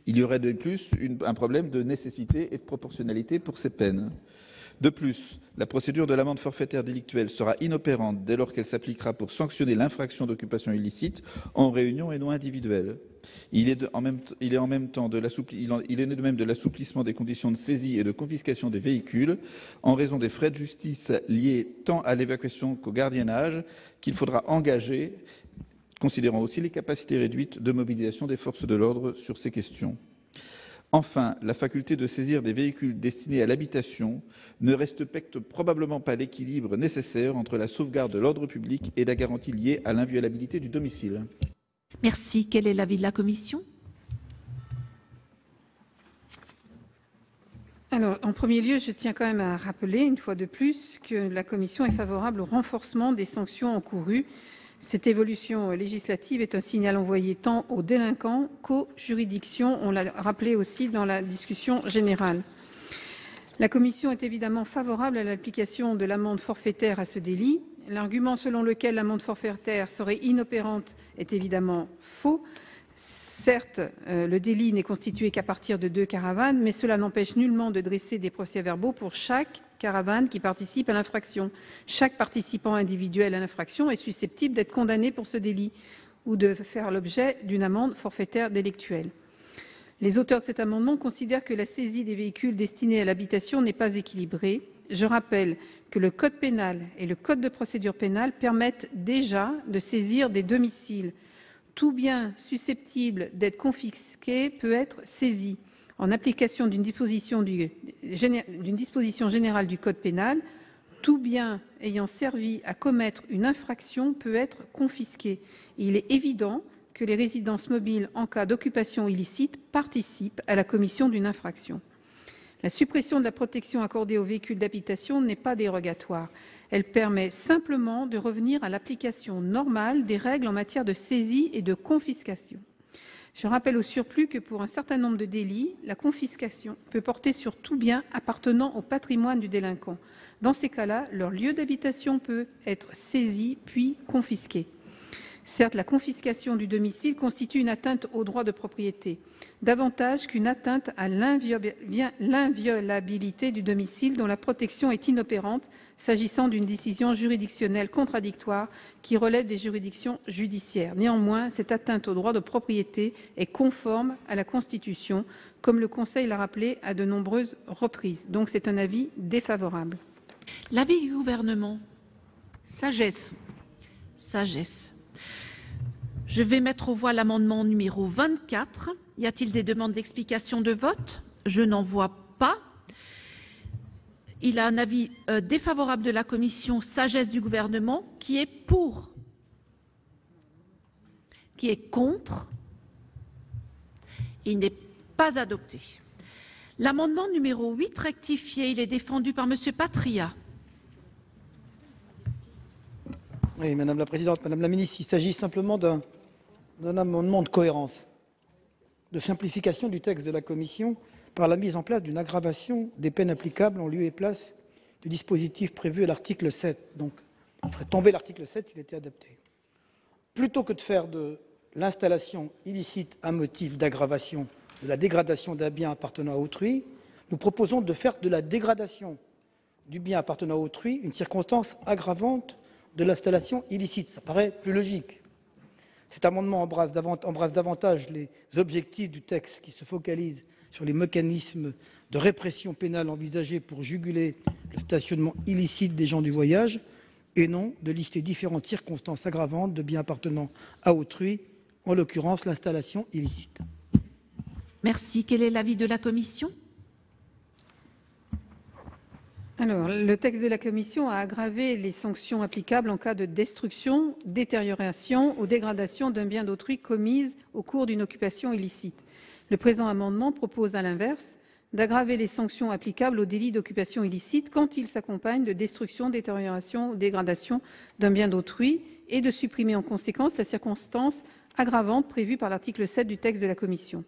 Il y aurait de plus un problème de nécessité et de proportionnalité pour ces peines. De plus, la procédure de l'amende forfaitaire délictuelle sera inopérante dès lors qu'elle s'appliquera pour sanctionner l'infraction d'occupation illicite en réunion et non individuelle. Il est de même de l'assouplissement des conditions de saisie et de confiscation des véhicules en raison des frais de justice liés tant à l'évacuation qu'au gardiennage qu'il faudra engager, considérant aussi les capacités réduites de mobilisation des forces de l'ordre sur ces questions. Enfin, la faculté de saisir des véhicules destinés à l'habitation ne respecte probablement pas l'équilibre nécessaire entre la sauvegarde de l'ordre public et la garantie liée à l'inviolabilité du domicile. Merci. Quel est l'avis de la commission? Alors, en premier lieu, je tiens quand même à rappeler, une fois de plus, que la commission est favorable au renforcement des sanctions encourues. Cette évolution législative est un signal envoyé tant aux délinquants qu'aux juridictions. On l'a rappelé aussi dans la discussion générale. La commission est évidemment favorable à l'application de l'amende forfaitaire à ce délit. L'argument selon lequel l'amende forfaitaire serait inopérante est évidemment faux. Certes, le délit n'est constitué qu'à partir de 2 caravanes, mais cela n'empêche nullement de dresser des procès-verbaux pour chaque caravane qui participe à l'infraction. Chaque participant individuel à l'infraction est susceptible d'être condamné pour ce délit ou de faire l'objet d'une amende forfaitaire délictuelle. Les auteurs de cet amendement considèrent que la saisie des véhicules destinés à l'habitation n'est pas équilibrée. Je rappelle que le Code pénal et le Code de procédure pénale permettent déjà de saisir des domiciles. Tout bien susceptible d'être confisqué peut être saisi. En application d'une disposition générale du Code pénal, tout bien ayant servi à commettre une infraction peut être confisqué. Il est évident que les résidences mobiles en cas d'occupation illicite participent à la commission d'une infraction. La suppression de la protection accordée aux véhicules d'habitation n'est pas dérogatoire. Elle permet simplement de revenir à l'application normale des règles en matière de saisie et de confiscation. Je rappelle au surplus que pour un certain nombre de délits, la confiscation peut porter sur tout bien appartenant au patrimoine du délinquant. Dans ces cas-là, leur lieu d'habitation peut être saisi puis confisqué. Certes, la confiscation du domicile constitue une atteinte au droit de propriété, davantage qu'une atteinte à l'inviolabilité du domicile dont la protection est inopérante s'agissant d'une décision juridictionnelle contradictoire qui relève des juridictions judiciaires. Néanmoins, cette atteinte au droit de propriété est conforme à la Constitution, comme le Conseil l'a rappelé à de nombreuses reprises. Donc c'est un avis défavorable. L'avis du Gouvernement? Sagesse. Sagesse. Je vais mettre aux voix l'amendement numéro 24. Y a-t-il des demandes d'explication de vote? Je n'en vois pas. Il a un avis défavorable de la commission, sagesse du Gouvernement. Qui est pour? Qui est contre? Il n'est pas adopté. L'amendement numéro 8 rectifié, il est défendu par Monsieur Patria. Oui, Madame la Présidente, Madame la Ministre, il s'agit simplement d'un amendement de cohérence, de simplification du texte de la Commission par la mise en place d'une aggravation des peines applicables en lieu et place du dispositif prévu à l'article 7. Donc, on ferait tomber l'article 7 s'il était adopté. Plutôt que de faire de l'installation illicite un motif d'aggravation de la dégradation d'un bien appartenant à autrui, nous proposons de faire de la dégradation du bien appartenant à autrui une circonstance aggravante de l'installation illicite. Ça paraît plus logique. Cet amendement embrasse davantage les objectifs du texte qui se focalisent sur les mécanismes de répression pénale envisagés pour juguler le stationnement illicite des gens du voyage et non de lister différentes circonstances aggravantes de biens appartenant à autrui, en l'occurrence l'installation illicite. Merci. Quel est l'avis de la commission? Alors, le texte de la Commission a aggravé les sanctions applicables en cas de destruction, détérioration ou dégradation d'un bien d'autrui commise au cours d'une occupation illicite. Le présent amendement propose à l'inverse d'aggraver les sanctions applicables au délit d'occupation illicite quand il s'accompagne de destruction, détérioration ou dégradation d'un bien d'autrui et de supprimer en conséquence la circonstance aggravante prévue par l'article 7 du texte de la Commission.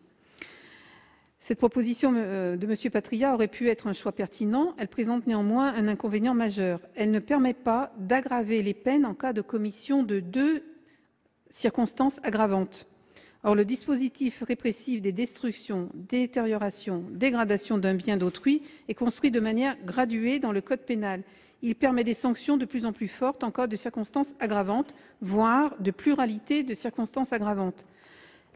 Cette proposition de M. Patria aurait pu être un choix pertinent. Elle présente néanmoins un inconvénient majeur. Elle ne permet pas d'aggraver les peines en cas de commission de deux circonstances aggravantes. Or, le dispositif répressif des destructions, détériorations, dégradations d'un bien d'autrui est construit de manière graduée dans le Code pénal. Il permet des sanctions de plus en plus fortes en cas de circonstances aggravantes, voire de pluralité de circonstances aggravantes.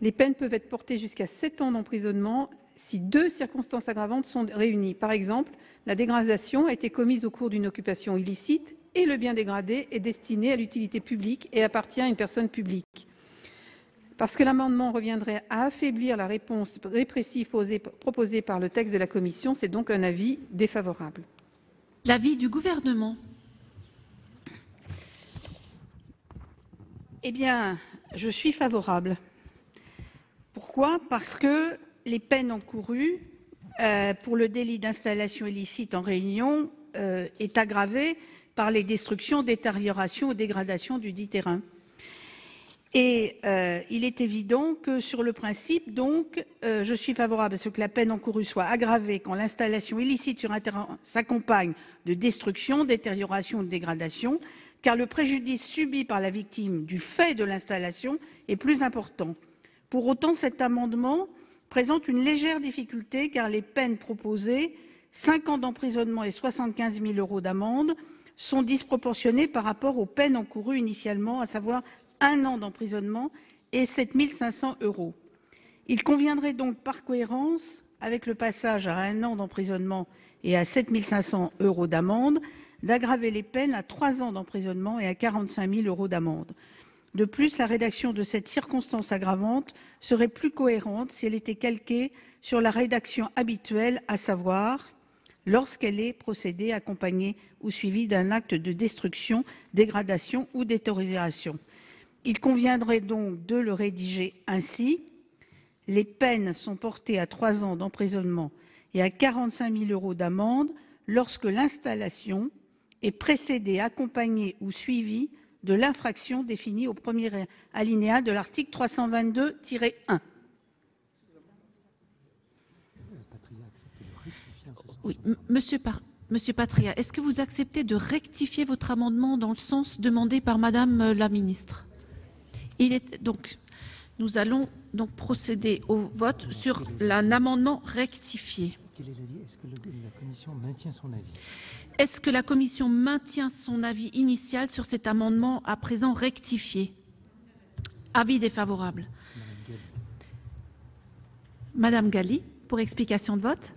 Les peines peuvent être portées jusqu'à 7 ans d'emprisonnement si deux circonstances aggravantes sont réunies. Par exemple, la dégradation a été commise au cours d'une occupation illicite et le bien dégradé est destiné à l'utilité publique et appartient à une personne publique. Parce que l'amendement reviendrait à affaiblir la réponse répressive proposée par le texte de la Commission, c'est donc un avis défavorable. L'avis du Gouvernement. Eh bien, je suis favorable. Pourquoi? Parce que les peines encourues pour le délit d'installation illicite en réunion est aggravée par les destructions, détériorations ou dégradations du dit terrain. Et il est évident que sur le principe, donc, je suis favorable à ce que la peine encourue soit aggravée quand l'installation illicite sur un terrain s'accompagne de destruction, détérioration ou de dégradation, car le préjudice subi par la victime du fait de l'installation est plus important. Pour autant, cet amendement présente une légère difficulté car les peines proposées, 5 ans d'emprisonnement et 75 000 € d'amende, sont disproportionnées par rapport aux peines encourues initialement, à savoir 1 an d'emprisonnement et 7 500 €. Il conviendrait donc, par cohérence avec le passage à 1 an d'emprisonnement et à 7 500 € d'amende, d'aggraver les peines à 3 ans d'emprisonnement et à 45 000 € d'amende. De plus, la rédaction de cette circonstance aggravante serait plus cohérente si elle était calquée sur la rédaction habituelle, à savoir lorsqu'elle est procédée, accompagnée ou suivie d'un acte de destruction, dégradation ou détérioration. Il conviendrait donc de le rédiger ainsi. Les peines sont portées à 3 ans d'emprisonnement et à 45 000 € d'amende lorsque l'installation est précédée, accompagnée ou suivie de l'infraction définie au premier alinéa de l'article 322-1. Oui, Monsieur Patria, est-ce que vous acceptez de rectifier votre amendement dans le sens demandé par Madame la ministre? Nous allons donc procéder au vote sur un amendement rectifié. Quel est l'avis? Est-ce que la Commission maintient son avis? Est-ce que la Commission maintient son avis initial sur cet amendement à présent rectifié? Avis défavorable. Madame Galli, pour explication de vote.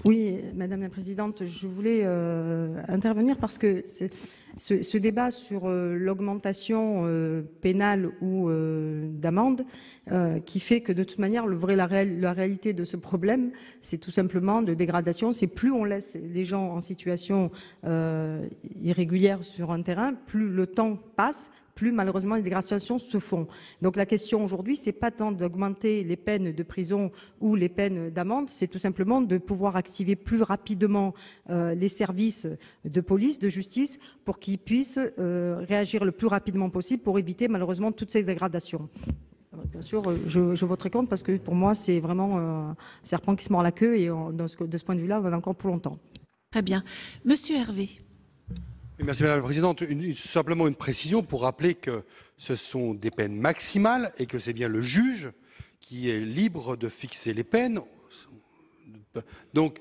Oui, Madame la Présidente, je voulais intervenir parce que ce débat sur l'augmentation pénale ou d'amende qui fait que de toute manière, la réalité de ce problème, c'est tout simplement de dégradation. C'est plus on laisse les gens en situation irrégulière sur un terrain, plus le temps passe, plus malheureusement les dégradations se font. Donc la question aujourd'hui, c'est pas tant d'augmenter les peines de prison ou les peines d'amende, c'est tout simplement de pouvoir activer plus rapidement les services de police, de justice, pour qu'ils puissent réagir le plus rapidement possible pour éviter malheureusement toutes ces dégradations. Alors, bien sûr, je voterai contre parce que pour moi, c'est vraiment un serpent qui se mord la queue et de ce point de vue-là, on en a encore pour longtemps. Très bien. Monsieur Hervé. Merci Madame la Présidente. Simplement une précision pour rappeler que ce sont des peines maximales et que c'est bien le juge qui est libre de fixer les peines. Donc,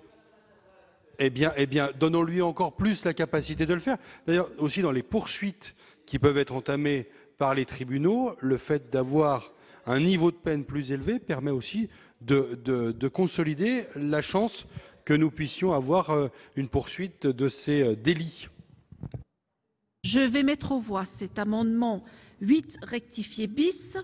eh bien, donnons-lui encore plus la capacité de le faire. D'ailleurs, aussi dans les poursuites qui peuvent être entamées par les tribunaux, le fait d'avoir un niveau de peine plus élevé permet aussi de consolider la chance que nous puissions avoir une poursuite de ces délits. Je vais mettre aux voix cet amendement 8 rectifié bis.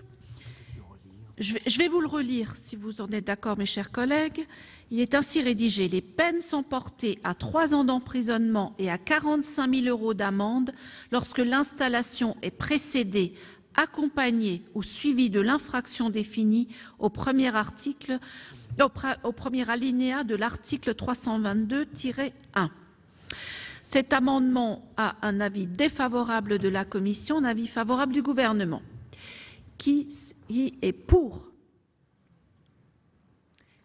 Je vais vous le relire si vous en êtes d'accord, mes chers collègues. Il est ainsi rédigé: les peines sont portées à 3 ans d'emprisonnement et à 45 000 € d'amende lorsque l'installation est précédée, accompagnée ou suivie de l'infraction définie au premier alinéa de l'article 322-1. Cet amendement a un avis défavorable de la Commission, un avis favorable du Gouvernement. Qui est pour?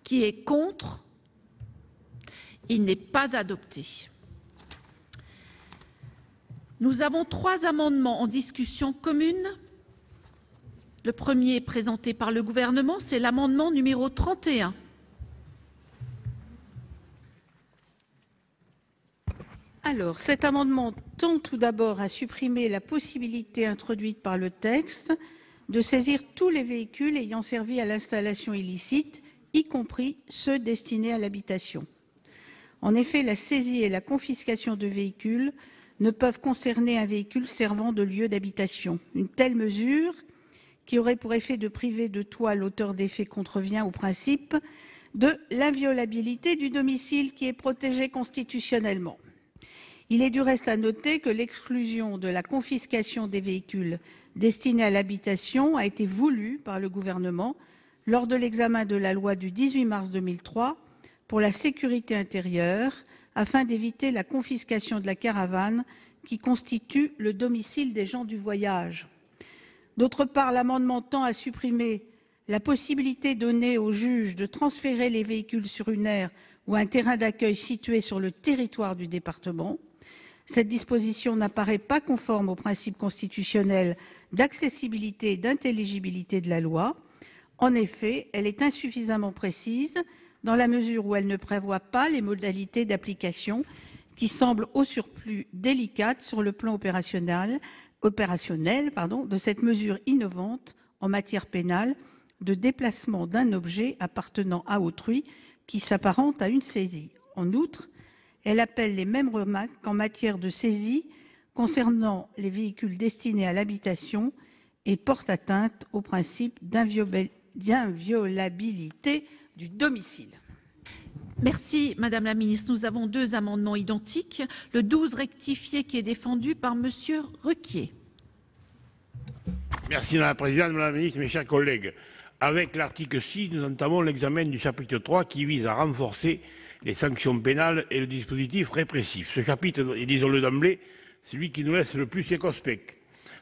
Qui est contre? Il n'est pas adopté. Nous avons 3 amendements en discussion commune. Le premier est présenté par le Gouvernement, c'est l'amendement numéro 31. Alors, cet amendement tend tout d'abord à supprimer la possibilité introduite par le texte de saisir tous les véhicules ayant servi à l'installation illicite, y compris ceux destinés à l'habitation. En effet, la saisie et la confiscation de véhicules ne peuvent concerner un véhicule servant de lieu d'habitation. Une telle mesure, qui aurait pour effet de priver de toit l'auteur des faits, contrevient au principe de l'inviolabilité du domicile qui est protégé constitutionnellement. Il est du reste à noter que l'exclusion de la confiscation des véhicules destinés à l'habitation a été voulue par le Gouvernement lors de l'examen de la loi du 18 mars 2003 pour la sécurité intérieure, afin d'éviter la confiscation de la caravane qui constitue le domicile des gens du voyage. D'autre part, l'amendement tend à supprimer la possibilité donnée au juge de transférer les véhicules sur une aire ou un terrain d'accueil situé sur le territoire du département. Cette disposition n'apparaît pas conforme au principe constitutionnel d'accessibilité et d'intelligibilité de la loi. En effet, elle est insuffisamment précise dans la mesure où elle ne prévoit pas les modalités d'application qui semblent au surplus délicates sur le plan opérationnel de cette mesure innovante en matière pénale de déplacement d'un objet appartenant à autrui qui s'apparente à une saisie. En outre, elle appelle les mêmes remarques qu'en matière de saisie concernant les véhicules destinés à l'habitation et porte atteinte au principe d'inviolabilité du domicile. Merci, Madame la Ministre. Nous avons 2 amendements identiques. Le 12 rectifié qui est défendu par Monsieur Requier. Merci Madame la Présidente, Madame la Ministre, mes chers collègues. Avec l'article 6, nous entamons l'examen du chapitre 3 qui vise à renforcer les sanctions pénales et le dispositif répressif. Ce chapitre, et disons-le d'emblée, c'est celui qui nous laisse le plus circonspect.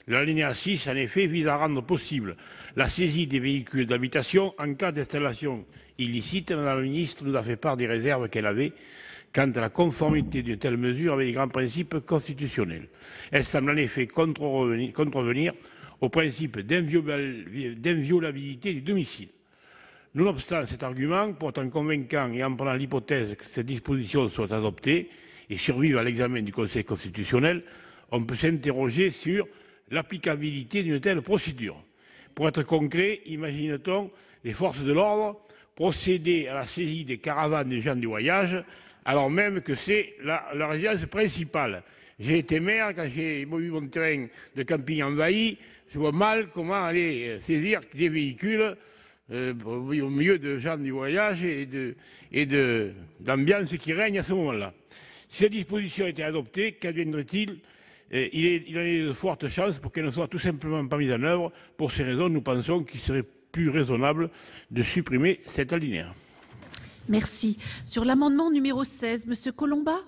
L'alinéa 6, en effet, vise à rendre possible la saisie des véhicules d'habitation en cas d'installation illicite. Madame la ministre nous a fait part des réserves qu'elle avait quant à la conformité d'une telle mesure avec les grands principes constitutionnels. Elle semble en effet contrevenir au principe d'inviolabilité du domicile. Nonobstant cet argument, pourtant convaincant et en prenant l'hypothèse que cette disposition soit adoptée et survive à l'examen du Conseil constitutionnel, on peut s'interroger sur l'applicabilité d'une telle procédure. Pour être concret, imagine-t-on les forces de l'ordre procéder à la saisie des caravanes des gens du voyage, alors même que c'est la résidence principale. J'ai été maire, quand j'ai vu mon terrain de camping envahi, je vois mal comment aller saisir des véhicules au milieu de gens du voyage et de l'ambiance qui règne à ce moment-là. Si cette disposition était adoptée, qu'adviendrait-il ? Il en est de fortes chances pour qu'elle ne soit tout simplement pas mise en œuvre. Pour ces raisons, nous pensons qu'il serait plus raisonnable de supprimer cet alinéa. Merci. Sur l'amendement numéro 16, Monsieur Colomba.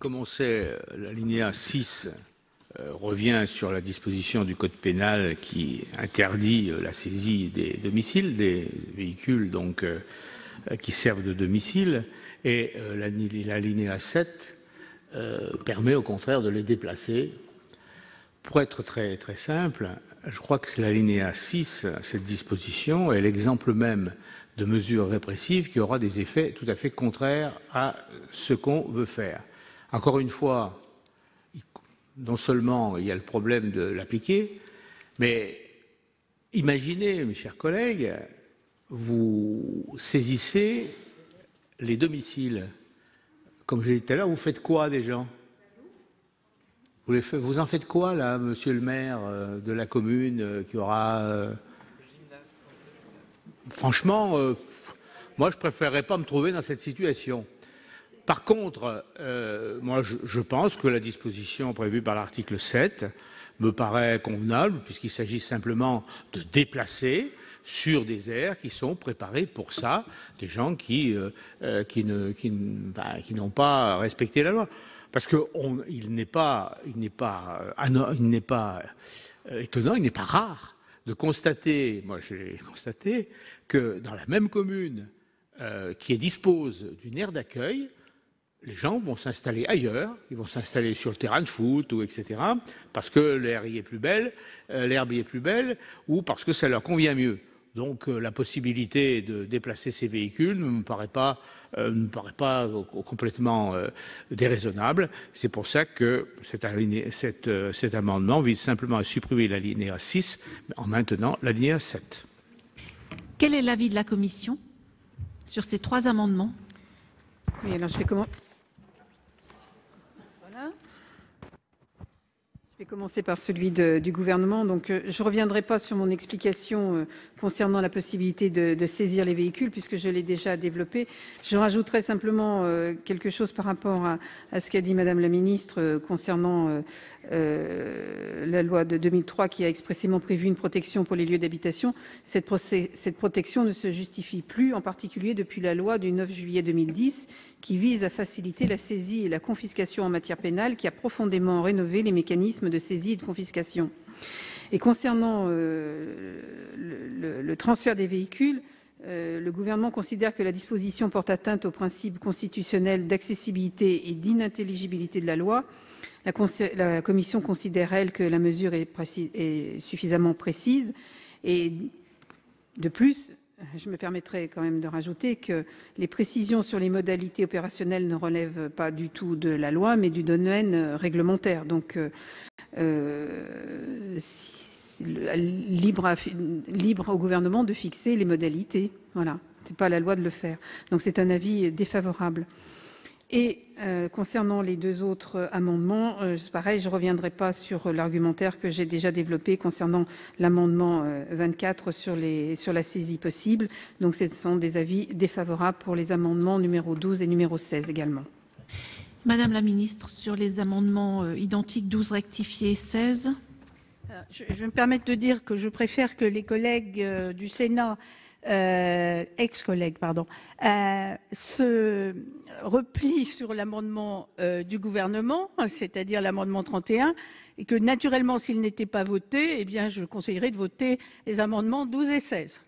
Comme on sait, l'alinéa 6 revient sur la disposition du Code pénal qui interdit la saisie des domiciles, des véhicules donc, qui servent de domicile. Et l'alinéa 7 permet au contraire de les déplacer. Pour être très, très simple, je crois que c'est l'alinéa 6, cette disposition, est l'exemple même de mesures répressives qui aura des effets tout à fait contraires à ce qu'on veut faire. Encore une fois, non seulement il y a le problème de l'appliquer, mais imaginez, mes chers collègues, vous saisissez les domiciles. Comme je l'ai dit tout à l'heure, vous faites quoi des gens ? Vous en faites quoi, là, monsieur le maire de la commune qui aura... Franchement, moi, je ne préférerais pas me trouver dans cette situation. Par contre, moi, je pense que la disposition prévue par l'article 7 me paraît convenable, puisqu'il s'agit simplement de déplacer sur des aires qui sont préparées pour ça, des gens qui n'ont pas respecté la loi. Parce qu'il n'est pas étonnant, il n'est pas rare de constater, moi j'ai constaté, que dans la même commune qui dispose d'une aire d'accueil, les gens vont s'installer ailleurs, ils vont s'installer sur le terrain de foot, ou etc., parce que l'herbe y est plus belle, ou parce que ça leur convient mieux. Donc la possibilité de déplacer ces véhicules ne me paraît pas complètement déraisonnable. C'est pour ça que cet amendement vise simplement à supprimer l'alinéa 6 en maintenant l'alinéa 7. Quel est l'avis de la commission sur ces trois amendements ? Oui, alors je vais commencer par celui du gouvernement. Donc, je ne reviendrai pas sur mon explication concernant la possibilité de saisir les véhicules, puisque je l'ai déjà développé. Je rajouterai simplement quelque chose par rapport à ce qu'a dit Madame la Ministre concernant la loi de 2003 qui a expressément prévu une protection pour les lieux d'habitation. Cette protection ne se justifie plus, en particulier depuis la loi du 9 juillet 2010 qui vise à faciliter la saisie et la confiscation en matière pénale, qui a profondément rénové les mécanismes de saisie et de confiscation. Et concernant le transfert des véhicules, le gouvernement considère que la disposition porte atteinte au principe constitutionnel d'accessibilité et d'inintelligibilité de la loi. La commission considère, elle, que la mesure est suffisamment précise. Et de plus, je me permettrai quand même de rajouter que les précisions sur les modalités opérationnelles ne relèvent pas du tout de la loi, mais du domaine réglementaire. Donc, libre au gouvernement de fixer les modalités. Voilà, ce n'est pas à la loi de le faire. Donc, c'est un avis défavorable. Et concernant les deux autres amendements, pareil, je ne reviendrai pas sur l'argumentaire que j'ai déjà développé concernant l'amendement 24 sur la saisie possible. Donc, ce sont des avis défavorables pour les amendements numéro 12 et numéro 16 également. Madame la Ministre, sur les amendements identiques 12 rectifiés et 16. Je vais me permettre de dire que je préfère que les collègues du Sénat ex-collègues, pardon, se repli sur l'amendement du gouvernement, c'est-à-dire l'amendement 31, et que naturellement, s'il n'était pas voté, eh bien, je conseillerais de voter les amendements 12 et 16.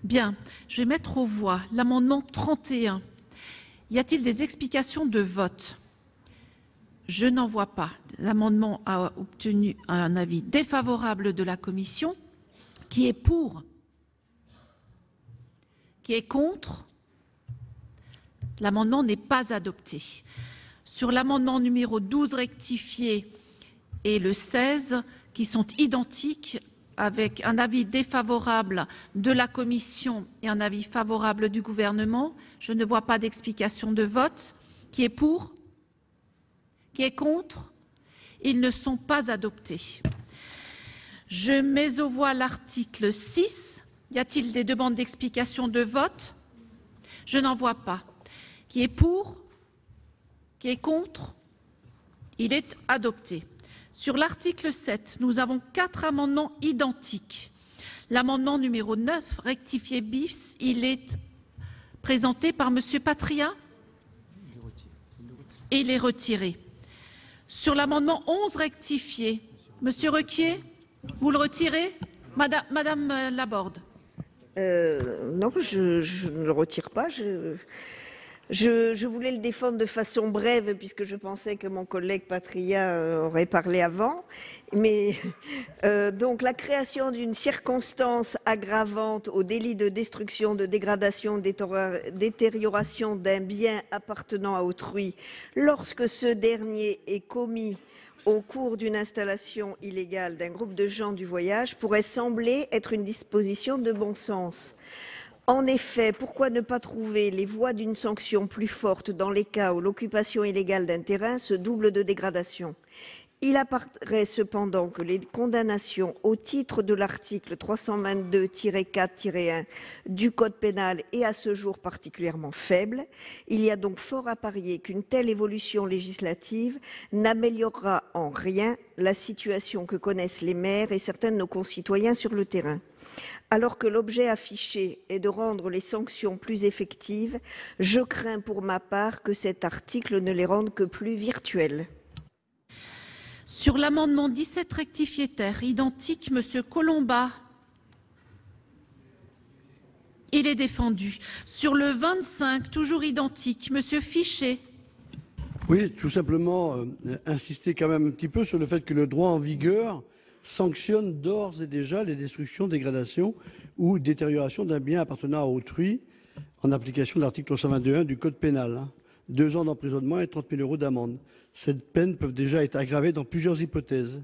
Bien, je vais mettre aux voix l'amendement 31. Y a-t-il des explications de vote? Je n'en vois pas. L'amendement a obtenu un avis défavorable de la commission. Qui est pour? Qui est contre? L'amendement n'est pas adopté. Sur l'amendement numéro 12 rectifié et le 16, qui sont identiques, avec un avis défavorable de la commission et un avis favorable du gouvernement, je ne vois pas d'explication de vote. Qui est pour? Qui est contre? Ils ne sont pas adoptés. Je mets aux voix l'article 6. Y a-t-il des demandes d'explication de vote? Je n'en vois pas. Qui est pour? Qui est contre? Il est adopté. Sur l'article 7, nous avons 4 amendements identiques. L'amendement numéro 9, rectifié bis, il est présenté par Monsieur Patria et il est retiré. Sur l'amendement 11 rectifié, Monsieur Requier, vous le retirez? Madame Laborde. Non, je ne le retire pas. Je voulais le défendre de façon brève puisque je pensais que mon collègue Patria aurait parlé avant. Mais donc la création d'une circonstance aggravante au délit de destruction, de dégradation, détérioration d'un bien appartenant à autrui lorsque ce dernier est commis au cours d'une installation illégale d'un groupe de gens du voyage pourrait sembler être une disposition de bon sens. En effet, pourquoi ne pas trouver les voies d'une sanction plus forte dans les cas où l'occupation illégale d'un terrain se double de dégradation? Il apparaît cependant que les condamnations au titre de l'article 322-4-1 du Code pénal est à ce jour particulièrement faible. Il y a donc fort à parier qu'une telle évolution législative n'améliorera en rien la situation que connaissent les maires et certains de nos concitoyens sur le terrain. Alors que l'objet affiché est de rendre les sanctions plus effectives, je crains pour ma part que cet article ne les rende que plus virtuelles. Sur l'amendement 17 rectifié terre, identique, Monsieur Colomba. Il est défendu. Sur le 25, toujours identique, Monsieur Fichet. Oui, tout simplement insister quand même un petit peu sur le fait que le droit en vigueur sanctionne d'ores et déjà les destructions, dégradations ou détérioration d'un bien appartenant à autrui en application de l'article 322.1 du Code pénal. 2 ans d'emprisonnement et 30 000 € d'amende. Cette peine peut déjà être aggravée dans plusieurs hypothèses.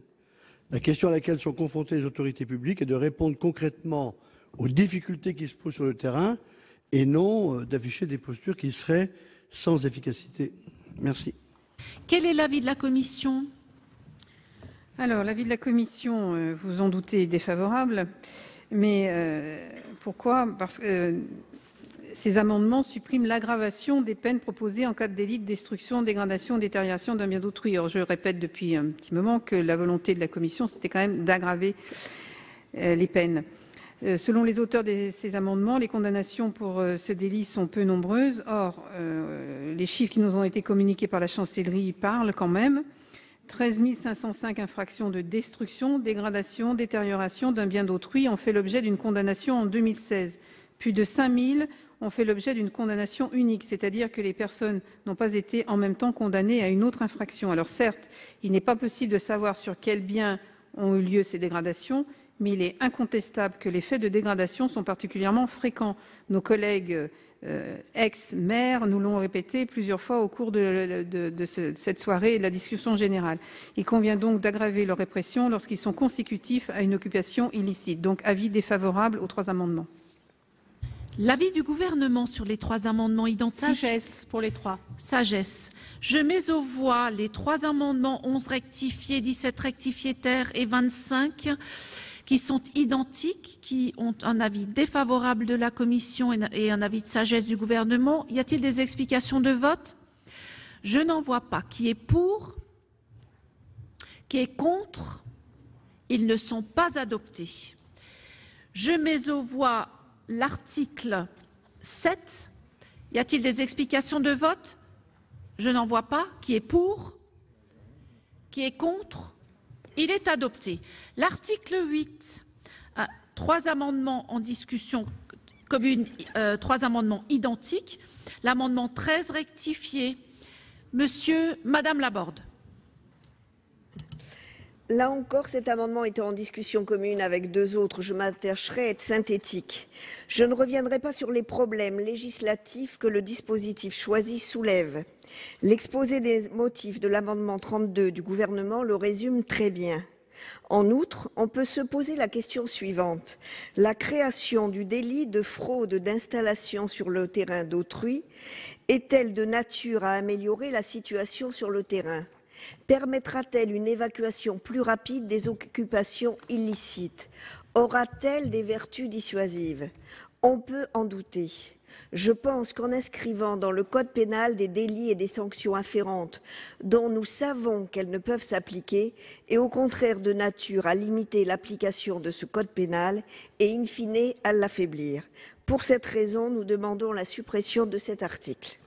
La question à laquelle sont confrontées les autorités publiques est de répondre concrètement aux difficultés qui se posent sur le terrain et non d'afficher des postures qui seraient sans efficacité. Merci. Quel est l'avis de la commission? Alors, l'avis de la commission, vous en doutez, est défavorable. Mais pourquoi? Parce que ces amendements suppriment l'aggravation des peines proposées en cas de délit de destruction, dégradation, détérioration d'un bien d'autrui. Or, je répète depuis un petit moment que la volonté de la commission, c'était quand même d'aggraver les peines. Selon les auteurs de ces amendements, les condamnations pour ce délit sont peu nombreuses. Or, les chiffres qui nous ont été communiqués par la chancellerie parlent quand même. 13 505 infractions de destruction, dégradation, détérioration d'un bien d'autrui ont fait l'objet d'une condamnation en 2016. Plus de 5 000 ont fait l'objet d'une condamnation unique, c'est-à-dire que les personnes n'ont pas été en même temps condamnées à une autre infraction. Alors certes, il n'est pas possible de savoir sur quels biens ont eu lieu ces dégradations, mais il est incontestable que les faits de dégradation sont particulièrement fréquents. Nos collègues ex-maires nous l'ont répété plusieurs fois au cours de cette soirée et de la discussion générale. Il convient donc d'aggraver leur répression lorsqu'ils sont consécutifs à une occupation illicite. Donc avis défavorable aux 3 amendements. L'avis du gouvernement sur les 3 amendements identiques. Sagesse pour les 3. Sagesse. Je mets aux voix les 3 amendements 11 rectifiés, 17 rectifiés terre et 25 qui sont identiques, qui ont un avis défavorable de la commission et un avis de sagesse du gouvernement. Y a-t-il des explications de vote? Je n'en vois pas. Qui est pour? Qui est contre? Ils ne sont pas adoptés. Je mets aux voix l'article 7 Y a-t-il des explications de vote? Je n'en vois pas. Qui est pour? Qui est contre? Il est adopté. L'article 8, 3 amendements en discussion commune, 3 amendements identiques. L'amendement 13 rectifié. Madame Laborde. Là encore, cet amendement était en discussion commune avec 2 autres. Je m'attacherai à être synthétique. Je ne reviendrai pas sur les problèmes législatifs que le dispositif choisi soulève. L'exposé des motifs de l'amendement 32 du gouvernement le résume très bien. En outre, on peut se poser la question suivante. La création du délit de fraude d'installation sur le terrain d'autrui est-elle de nature à améliorer la situation sur le terrain? Permettra-t-elle une évacuation plus rapide des occupations illicites? Aura-t-elle des vertus dissuasives? On peut en douter. Je pense qu'en inscrivant dans le code pénal des délits et des sanctions afférentes dont nous savons qu'elles ne peuvent s'appliquer est au contraire de nature à limiter l'application de ce code pénal et in fine à l'affaiblir. Pour cette raison, nous demandons la suppression de cet article.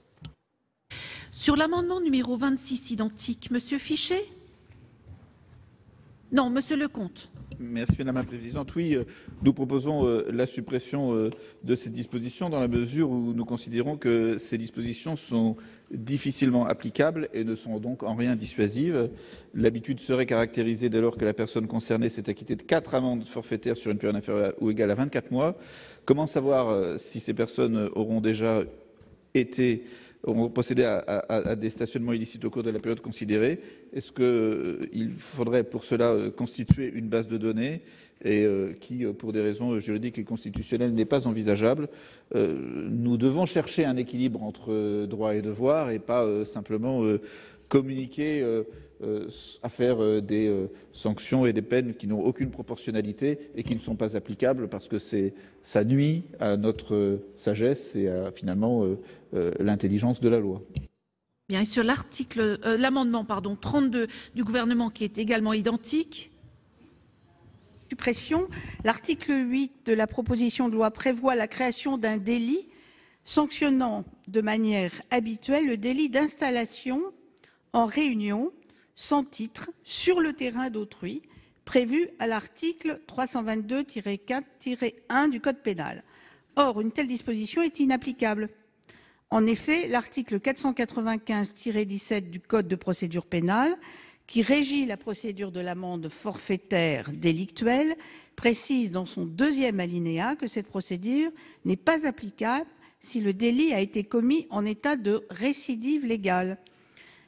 Sur l'amendement numéro 26 identique, Monsieur Fichet? Non, Monsieur Lecomte. Merci Madame la Présidente. Oui, nous proposons la suppression de ces dispositions dans la mesure où nous considérons que ces dispositions sont difficilement applicables et ne sont donc en rien dissuasives. L'habitude serait caractérisée dès lors que la personne concernée s'est acquittée de 4 amendes forfaitaires sur une période inférieure ou égale à 24 mois. Comment savoir si ces personnes auront déjà procédé à des stationnements illicites au cours de la période considérée? Est-ce qu'il faudrait pour cela constituer une base de données et qui, pour des raisons juridiques et constitutionnelles, n'est pas envisageable? Nous devons chercher un équilibre entre droit et devoir et pas simplement communiquer à faire des sanctions et des peines qui n'ont aucune proportionnalité et qui ne sont pas applicables parce que ça nuit à notre sagesse et à finalement l'intelligence de la loi. Bien, et sur l'amendement 32 du gouvernement qui est également identique. Suppression. L'article 8 de la proposition de loi prévoit la création d'un délit sanctionnant de manière habituelle le délit d'installation en réunion sans titre sur le terrain d'autrui prévu à l'article 322-4-1 du Code pénal. Or, une telle disposition est inapplicable. En effet, l'article 495-17 du Code de procédure pénale, qui régit la procédure de l'amende forfaitaire délictuelle, précise dans son 2e alinéa que cette procédure n'est pas applicable si le délit a été commis en état de récidive légale.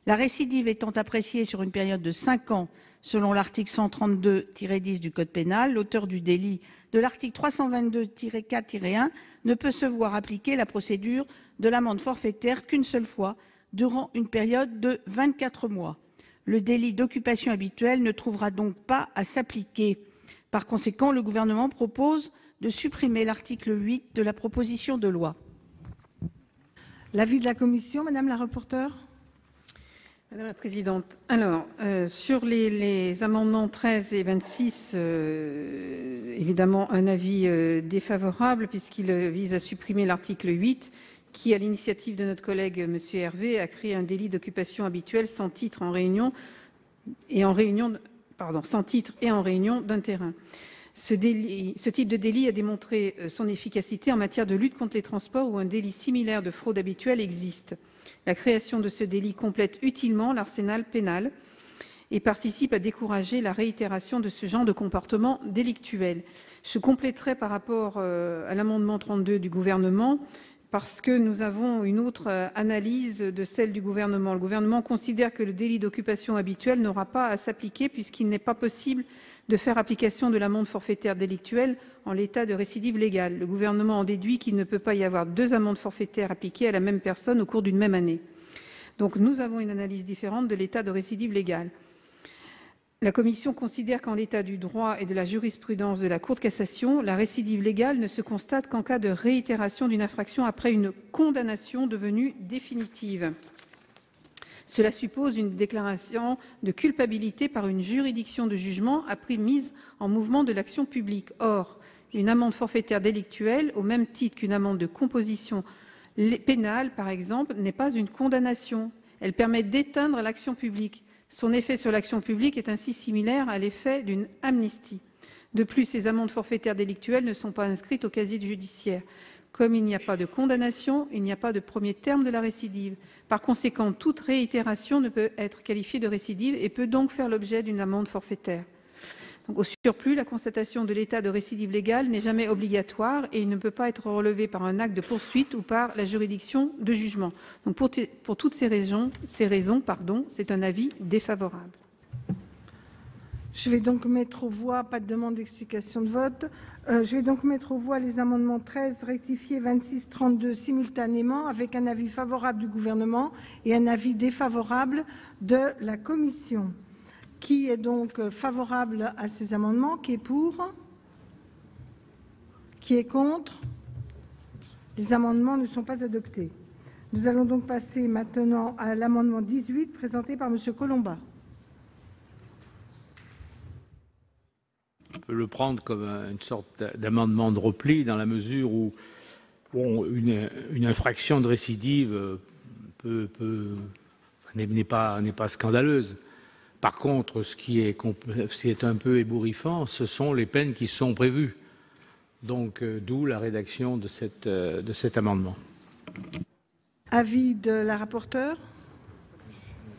La récidive étant appréciée sur une période de 5 ans selon l'article 132-10 du Code pénal, l'auteur du délit de l'article 322-4-1 ne peut se voir appliquer la procédure de l'amende forfaitaire qu'une seule fois durant une période de 24 mois. Le délit d'occupation habituelle ne trouvera donc pas à s'appliquer. Par conséquent, le gouvernement propose de supprimer l'article 8 de la proposition de loi. L'avis de la commission, Madame la rapporteure? Madame la Présidente, alors, sur les amendements 13 et 26, évidemment un avis défavorable puisqu'il vise à supprimer l'article 8 qui, à l'initiative de notre collègue M. Hervé, a créé un délit d'occupation habituelle sans titre en réunion sans titre et en réunion d'un terrain. Ce type de délit a démontré son efficacité en matière de lutte contre les transports où un délit similaire de fraude habituelle existe. La création de ce délit complète utilement l'arsenal pénal et participe à décourager la réitération de ce genre de comportement délictuel. Je compléterai par rapport à l'amendement 32 du gouvernement parce que nous avons une autre analyse de celle du gouvernement. Le gouvernement considère que le délit d'occupation habituelle n'aura pas à s'appliquer puisqu'il n'est pas possible de faire application de l'amende forfaitaire délictuelle en l'état de récidive légale. Le gouvernement en déduit qu'il ne peut pas y avoir 2 amendes forfaitaires appliquées à la même personne au cours d'une même année. Donc nous avons une analyse différente de l'état de récidive légale. La Commission considère qu'en l'état du droit et de la jurisprudence de la Cour de cassation, la récidive légale ne se constate qu'en cas de réitération d'une infraction après une condamnation devenue définitive. Cela suppose une déclaration de culpabilité par une juridiction de jugement après mise en mouvement de l'action publique. Or, une amende forfaitaire délictuelle, au même titre qu'une amende de composition pénale, par exemple, n'est pas une condamnation. Elle permet d'éteindre l'action publique. Son effet sur l'action publique est ainsi similaire à l'effet d'une amnistie. De plus, ces amendes forfaitaires délictuelles ne sont pas inscrites au casier judiciaire. Comme il n'y a pas de condamnation, il n'y a pas de premier terme de la récidive. Par conséquent, toute réitération ne peut être qualifiée de récidive et peut donc faire l'objet d'une amende forfaitaire. Donc, au surplus, la constatation de l'état de récidive légale n'est jamais obligatoire et il ne peut pas être relevé par un acte de poursuite ou par la juridiction de jugement. Donc, pour toutes ces raisons, c'est un avis défavorable. Je vais donc mettre aux voix, pas de demande d'explication de vote. Je vais donc mettre aux voix les amendements 13 rectifiés, 26, 32 simultanément avec un avis favorable du gouvernement et un avis défavorable de la commission. Qui est donc favorable à ces amendements? Qui est pour? Qui est contre? Les amendements ne sont pas adoptés. Nous allons donc passer maintenant à l'amendement 18 présenté par Monsieur Colomba. On peut le prendre comme une sorte d'amendement de repli dans la mesure où une infraction de récidive n'est pas scandaleuse. Par contre, ce qui est un peu ébouriffant, ce sont les peines qui sont prévues. Donc, d'où la rédaction de cet amendement. Avis de la rapporteure,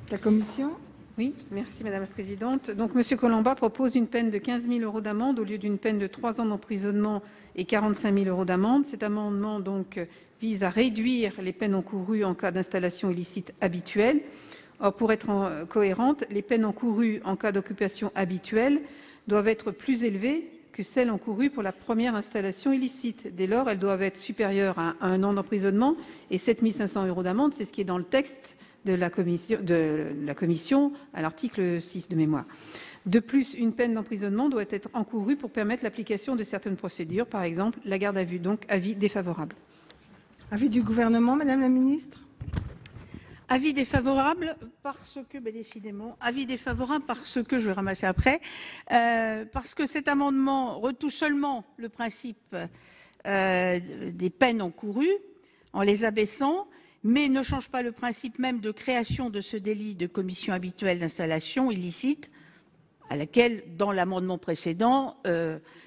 de la commission. Oui, merci Madame la Présidente. Donc, Monsieur Colomba propose une peine de 15 000 € d'amende au lieu d'une peine de 3 ans d'emprisonnement et 45 000 € d'amende. Cet amendement donc vise à réduire les peines encourues en cas d'installation illicite habituelle. Or, pour être cohérente, les peines encourues en cas d'occupation habituelle doivent être plus élevées que celles encourues pour la première installation illicite. Dès lors, elles doivent être supérieures à 1 an d'emprisonnement et 7 500 € d'amende. C'est ce qui est dans le texte de la commission à l'article 6 de mémoire. De plus, une peine d'emprisonnement doit être encourue pour permettre l'application de certaines procédures, par exemple la garde à vue. Donc, avis défavorable. Avis du gouvernement, Madame la Ministre. Avis défavorable parce que, décidément, avis défavorable parce que, je vais ramasser après, parce que cet amendement retouche seulement le principe des peines encourues en les abaissant, mais ne change pas le principe même de création de ce délit de commission habituelle d'installation illicite, à laquelle, dans l'amendement précédent,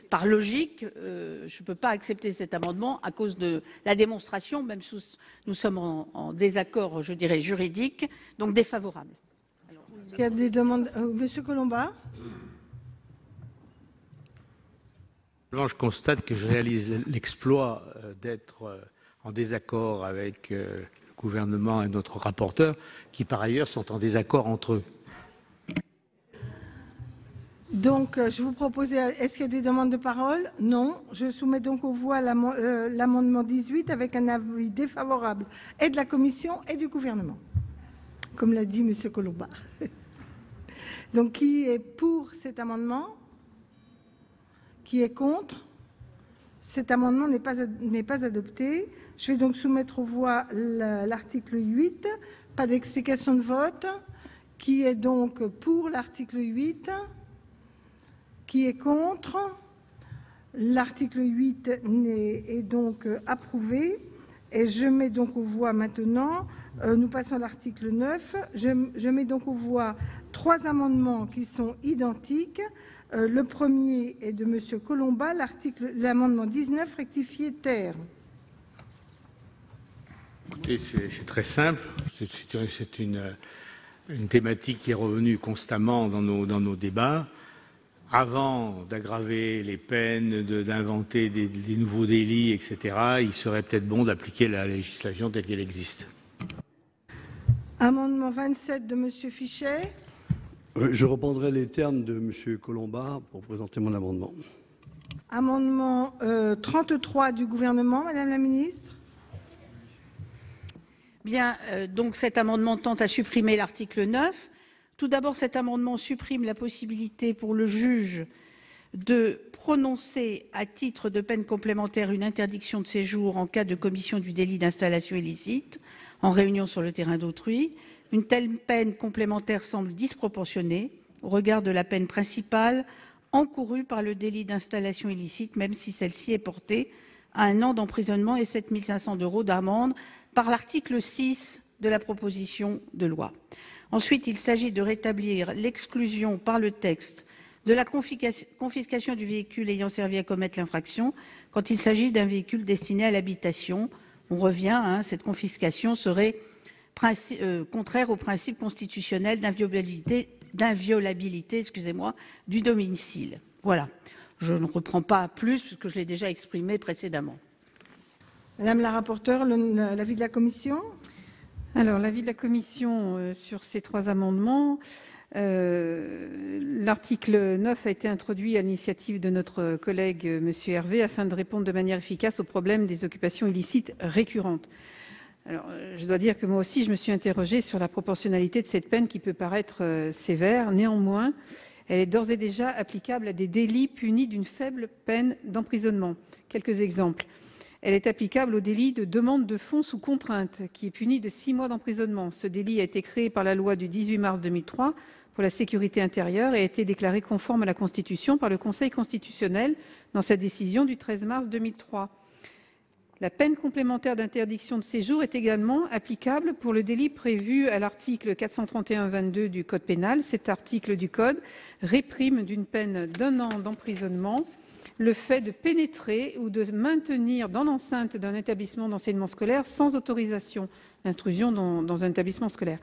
par logique, je ne peux pas accepter cet amendement à cause de la démonstration, même si nous sommes en désaccord, je dirais, juridique, donc défavorable. Il y a des demandes. Monsieur Colomba. Je constate que je réalise l'exploit d'être en désaccord avec le gouvernement et notre rapporteur, qui par ailleurs sont en désaccord entre eux. Donc, je vous propose, est-ce qu'il y a des demandes de parole? Non. Je soumets donc aux voix l'amendement 18 avec un avis défavorable et de la commission et du gouvernement, comme l'a dit Monsieur Colomba. Donc, qui est pour cet amendement? Qui est contre? Cet amendement n'est pas adopté. Je vais donc soumettre aux voix l'article 8. Pas d'explication de vote. Qui est donc pour l'article 8? Qui est contre? L'article 8 est donc approuvé. Et je mets donc aux voix maintenant, nous passons à l'article 9. Je mets donc aux voix 3 amendements qui sont identiques. Le premier est de Monsieur Colomba, l'amendement 19 rectifié terre. Écoutez, c'est très simple. C'est une thématique qui est revenue constamment dans nos débats. Avant d'aggraver les peines, d'inventer des nouveaux délits, etc., il serait peut-être bon d'appliquer la législation telle qu'elle existe. Amendement 27 de Monsieur Fichet. Je reprendrai les termes de Monsieur Colomba pour présenter mon amendement. Amendement 33 du gouvernement, Madame la Ministre. Bien, donc cet amendement tend à supprimer l'article 9. Tout d'abord, cet amendement supprime la possibilité pour le juge de prononcer à titre de peine complémentaire une interdiction de séjour en cas de commission du délit d'installation illicite en réunion sur le terrain d'autrui. Une telle peine complémentaire semble disproportionnée au regard de la peine principale encourue par le délit d'installation illicite, même si celle-ci est portée à 1 an d'emprisonnement et 7 500 € d'amende par l'article 6 de la proposition de loi. Ensuite, il s'agit de rétablir l'exclusion par le texte de la confiscation du véhicule ayant servi à commettre l'infraction quand il s'agit d'un véhicule destiné à l'habitation. On revient, cette confiscation serait contraire au principe constitutionnel d'inviolabilité du domicile. Voilà. Je ne reprends pas plus, puisque je l'ai déjà exprimé précédemment. Madame la rapporteure, l'avis de la commission? Alors, l'avis de la commission sur ces trois amendements. L'article 9 a été introduit à l'initiative de notre collègue M. Hervé afin de répondre de manière efficace au problème des occupations illicites récurrentes. Alors, je dois dire que moi aussi, je me suis interrogée sur la proportionnalité de cette peine qui peut paraître sévère. Néanmoins, elle est d'ores et déjà applicable à des délits punis d'une faible peine d'emprisonnement. Quelques exemples. Elle est applicable au délit de demande de fonds sous contrainte, qui est puni de 6 mois d'emprisonnement. Ce délit a été créé par la loi du 18 mars 2003 pour la sécurité intérieure et a été déclaré conforme à la Constitution par le Conseil constitutionnel dans sa décision du 13 mars 2003. La peine complémentaire d'interdiction de séjour est également applicable pour le délit prévu à l'article 431-22 du Code pénal. Cet article du Code réprime d'une peine d'1 an d'emprisonnement le fait de pénétrer ou de maintenir dans l'enceinte d'un établissement d'enseignement scolaire sans autorisation l'intrusion dans un établissement scolaire.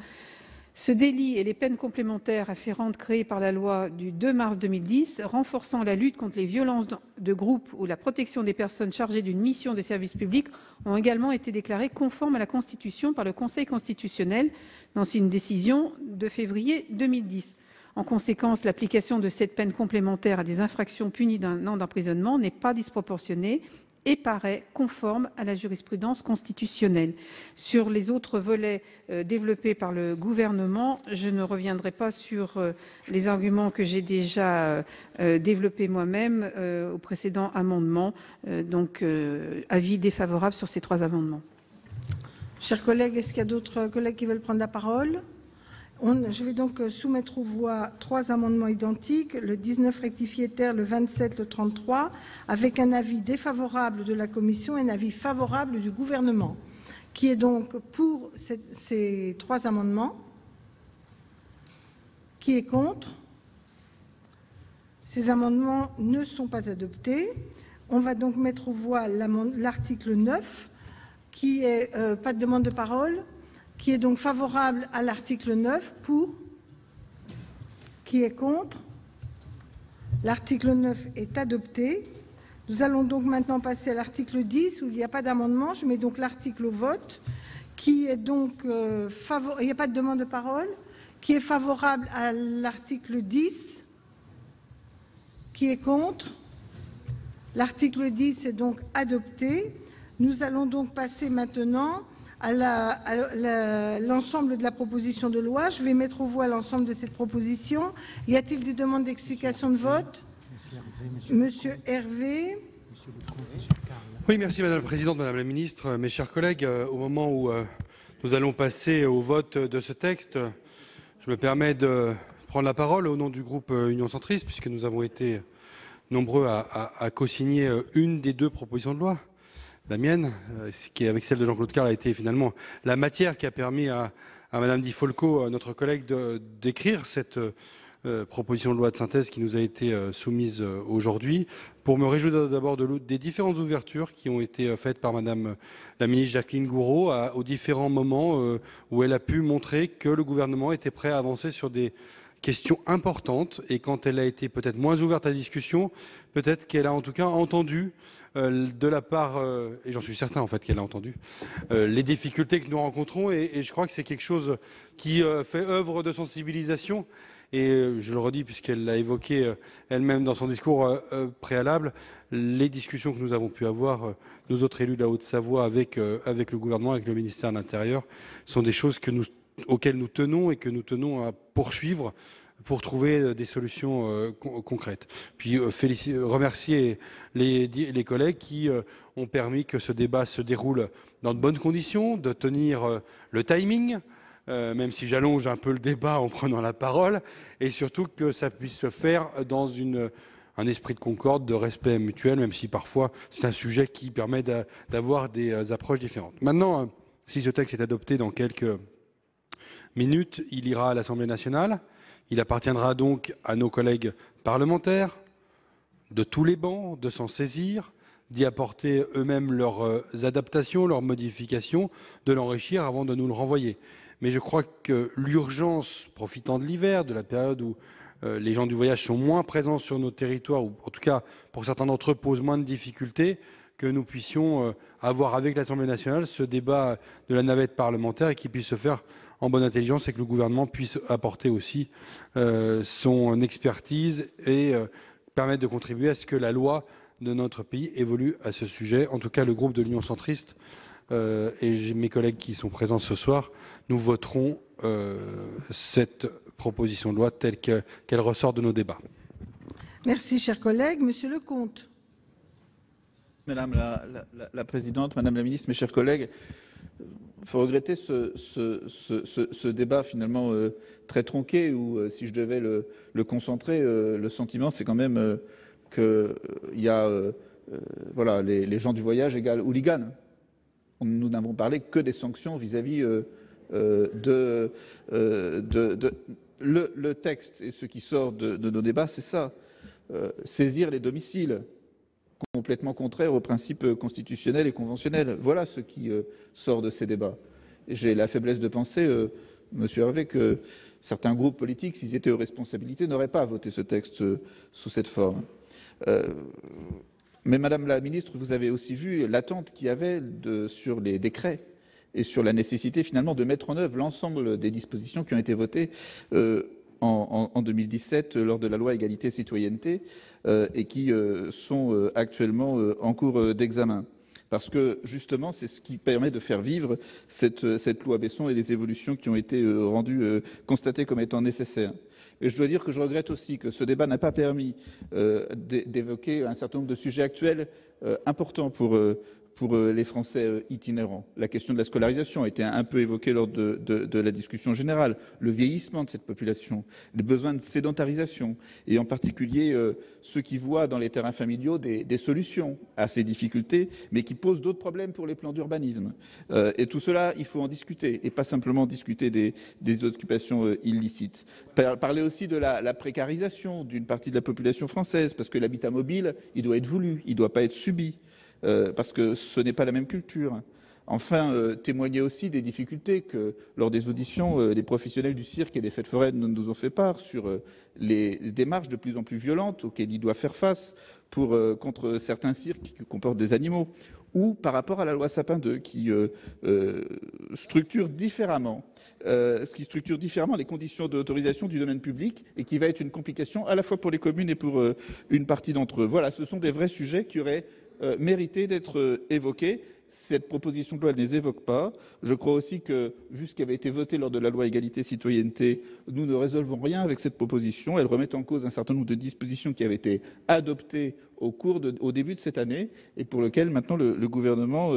Ce délit et les peines complémentaires afférentes créées par la loi du 2 mars 2010 renforçant la lutte contre les violences de groupe ou la protection des personnes chargées d'une mission de service public ont également été déclarées conformes à la Constitution par le Conseil constitutionnel dans une décision de février 2010. En conséquence, l'application de cette peine complémentaire à des infractions punies d'1 an d'emprisonnement n'est pas disproportionnée et paraît conforme à la jurisprudence constitutionnelle. Sur les autres volets développés par le gouvernement, je ne reviendrai pas sur les arguments que j'ai déjà développés moi-même au précédent amendement. Donc, avis défavorable sur ces trois amendements. Chers collègues, est-ce qu'il y a d'autres collègues qui veulent prendre la parole? Je vais donc soumettre aux voix trois amendements identiques, le 19 rectifié terre, le 27, le 33, avec un avis défavorable de la commission et un avis favorable du gouvernement. Qui est donc pour ces trois amendements? Qui est contre? Ces amendements ne sont pas adoptés. On va donc mettre aux voix l'article 9, qui est pas de demande de parole. Qui est donc favorable à l'article 9 pour? Qui est contre? L'article 9 est adopté. Nous allons donc maintenant passer à l'article 10 où il n'y a pas d'amendement. Je mets donc l'article au vote. Qui est donc favorable? Il n'y a pas de demande de parole. Qui est favorable à l'article 10? Qui est contre? L'article 10 est donc adopté. Nous allons donc passer maintenant à l'ensemble de la proposition de loi. Je vais mettre aux voix l'ensemble de cette proposition. Y a-t-il des demandes d'explication de vote? Monsieur Hervé. Oui, merci Madame la Présidente, Madame la Ministre, mes chers collègues. Au moment où nous allons passer au vote de ce texte, je me permets de prendre la parole au nom du groupe Union Centriste, puisque nous avons été nombreux à co-signer une des deux propositions de loi. La mienne, qui avec celle de Jean-Claude Carle a été finalement la matière qui a permis à Madame Di Folco, notre collègue, d'écrire cette proposition de loi de synthèse qui nous a été soumise aujourd'hui, pour me réjouir d'abord des différentes ouvertures qui ont été faites par Madame la ministre Jacqueline Gourault aux différents moments où elle a pu montrer que le gouvernement était prêt à avancer sur des questions importantes, et quand elle a été peut-être moins ouverte à la discussion, peut-être qu'elle a en tout cas entendu de la part, et j'en suis certain en fait qu'elle a entendu, les difficultés que nous rencontrons, et je crois que c'est quelque chose qui fait œuvre de sensibilisation, et je le redis puisqu'elle l'a évoqué elle-même dans son discours préalable, les discussions que nous avons pu avoir, nous autres élus de la Haute-Savoie, avec le gouvernement, avec le ministère de l'Intérieur, sont des choses auxquelles nous tenons et que nous tenons à poursuivre pour trouver des solutions concrètes. Puis remercier les collègues qui ont permis que ce débat se déroule dans de bonnes conditions, de tenir le timing, même si j'allonge un peu le débat en prenant la parole, et surtout que ça puisse se faire dans un esprit de concorde, de respect mutuel, même si parfois c'est un sujet qui permet d'avoir des approches différentes. Maintenant, Si ce texte est adopté dans quelques minutes, il ira à l'Assemblée nationale. Il appartiendra donc à nos collègues parlementaires de tous les bancs de s'en saisir, d'y apporter eux-mêmes leurs adaptations, leurs modifications, de l'enrichir avant de nous le renvoyer. Mais je crois que l'urgence, profitant de l'hiver, de la période où les gens du voyage sont moins présents sur nos territoires, ou en tout cas pour certains d'entre eux posent moins de difficultés, que nous puissions avoir avec l'Assemblée nationale ce débat de la navette parlementaire et qui puisse se faire en bonne intelligence et que le gouvernement puisse apporter aussi son expertise et permettre de contribuer à ce que la loi de notre pays évolue à ce sujet. En tout cas, le groupe de l'Union centriste et mes collègues qui sont présents ce soir, nous voterons cette proposition de loi telle qu'elle ressort de nos débats. Merci, chers collègues. Monsieur Lecomte. Madame la Présidente, Madame la Ministre, mes chers collègues, il faut regretter ce débat finalement très tronqué où, si je devais le concentrer, le sentiment c'est quand même qu'il y a voilà, les gens du voyage égale hooligans. Nous n'avons parlé que des sanctions vis-à-vis le texte et ce qui sort de nos débats, c'est ça. Saisir les domiciles complètement contraire aux principes constitutionnels et conventionnels. Voilà ce qui sort de ces débats. Et j'ai la faiblesse de penser, Monsieur Hervé, que certains groupes politiques, s'ils étaient aux responsabilités, n'auraient pas voté ce texte sous cette forme. Mais Madame la Ministre, vous avez aussi vu l'attente qu'il y avait sur les décrets et sur la nécessité finalement de mettre en œuvre l'ensemble des dispositions qui ont été votées en 2017 lors de la loi Égalité et Citoyenneté et qui sont actuellement en cours d'examen. Parce que justement, c'est ce qui permet de faire vivre cette loi Besson et les évolutions qui ont été rendues, constatées comme étant nécessaires. Et je dois dire que je regrette aussi que ce débat n'a pas permis d'évoquer un certain nombre de sujets actuels importants pour les Français itinérants. La question de la scolarisation a été un peu évoquée lors de la discussion générale. Le vieillissement de cette population, les besoins de sédentarisation, et en particulier ceux qui voient dans les terrains familiaux des solutions à ces difficultés, mais qui posent d'autres problèmes pour les plans d'urbanisme. Et tout cela, il faut en discuter, et pas simplement discuter des occupations illicites. Parler aussi de la précarisation d'une partie de la population française, parce que l'habitat mobile, il doit être voulu, il ne doit pas être subi. Parce que ce n'est pas la même culture. Enfin, témoigner aussi des difficultés que, lors des auditions, les professionnels du cirque et des fêtes foraines nous ont fait part sur les démarches de plus en plus violentes auxquelles ils doivent faire face contre certains cirques qui comportent des animaux, ou par rapport à la loi Sapin II qui structure différemment les conditions d'autorisation du domaine public et qui va être une complication à la fois pour les communes et pour une partie d'entre eux. Voilà, ce sont des vrais sujets qui auraient mérité d'être évoqués. Cette proposition de loi ne les évoque pas. Je crois aussi que, vu ce qui avait été voté lors de la loi Égalité-Citoyenneté, nous ne résolvons rien avec cette proposition. Elle remet en cause un certain nombre de dispositions qui avaient été adoptées au début de cette année et pour lesquelles maintenant le gouvernement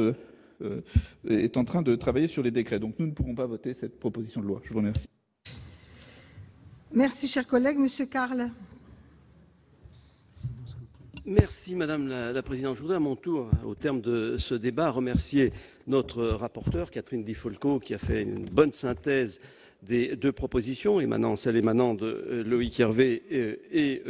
est en train de travailler sur les décrets. Donc nous ne pourrons pas voter cette proposition de loi. Je vous remercie. Merci, chers collègues. Monsieur Carle. Merci Madame la Présidente. Je voudrais à mon tour, au terme de ce débat, remercier notre rapporteure Catherine Di Folco qui a fait une bonne synthèse des deux propositions, celle émanant de Loïc Hervé et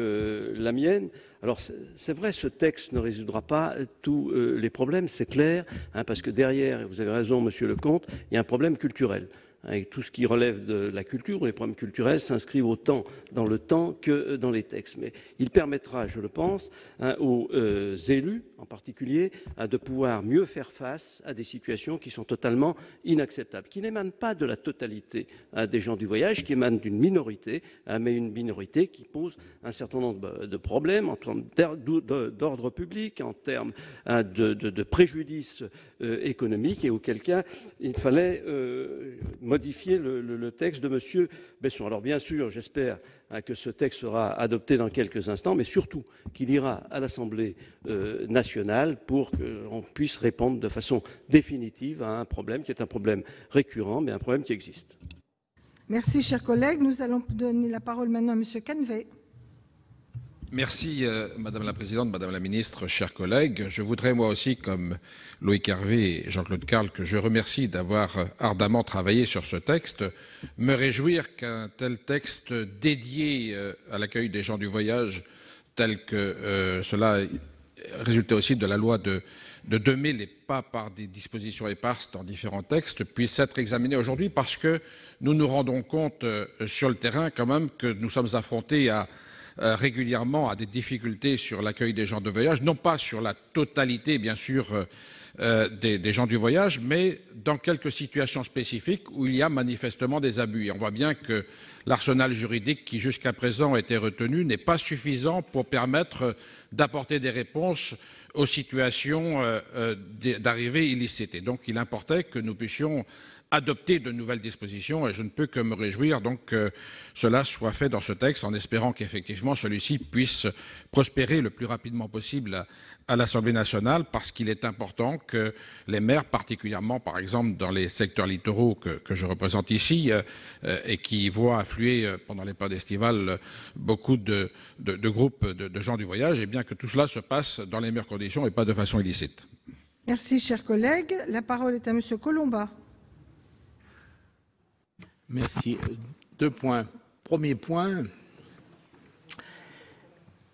la mienne. Alors c'est vrai, ce texte ne résoudra pas tous les problèmes, c'est clair, parce que derrière, vous avez raison Monsieur Lecomte, il y a un problème culturel. Avec tout ce qui relève de la culture, les problèmes culturels s'inscrivent autant dans le temps que dans les textes. Mais il permettra, je le pense, aux élus, en particulier, de pouvoir mieux faire face à des situations qui sont totalement inacceptables, qui n'émanent pas de la totalité des gens du voyage, qui émanent d'une minorité, mais une minorité qui pose un certain nombre de problèmes en termes d'ordre public, en termes de préjudice économique, et auquel cas il fallait modifier le texte de M. Besson. Alors bien sûr, j'espère que ce texte sera adopté dans quelques instants, mais surtout qu'il ira à l'Assemblée nationale pour qu'on puisse répondre de façon définitive à un problème qui est un problème récurrent, mais un problème qui existe. Merci, chers collègues. Nous allons donner la parole maintenant à M. Canvet. Merci Madame la Présidente, Madame la Ministre, chers collègues. Je voudrais moi aussi, comme Loïc Hervé et Jean-Claude Carle, que je remercie d'avoir ardemment travaillé sur ce texte, me réjouir qu'un tel texte dédié à l'accueil des gens du voyage, tel que cela résultait aussi de la loi de 2000 et pas par des dispositions éparses dans différents textes, puisse être examiné aujourd'hui parce que nous nous rendons compte sur le terrain quand même que nous sommes affrontés régulièrement à des difficultés sur l'accueil des gens de voyage, non pas sur la totalité, bien sûr, des gens du voyage, mais dans quelques situations spécifiques où il y a manifestement des abus. Et on voit bien que l'arsenal juridique qui jusqu'à présent a été retenu n'est pas suffisant pour permettre d'apporter des réponses aux situations d'arrivée illicite. Et donc il importait que nous puissions adopter de nouvelles dispositions et je ne peux que me réjouir donc que cela soit fait dans ce texte en espérant qu'effectivement celui-ci puisse prospérer le plus rapidement possible à l'Assemblée nationale parce qu'il est important que les maires, particulièrement par exemple dans les secteurs littoraux que je représente ici et qui voient affluer pendant les périodes estivales beaucoup de groupes de gens du voyage, et bien que tout cela se passe dans les meilleures conditions et pas de façon illicite. Merci, chers collègues. La parole est à Monsieur Colomba. Merci. 2 points. Premier point,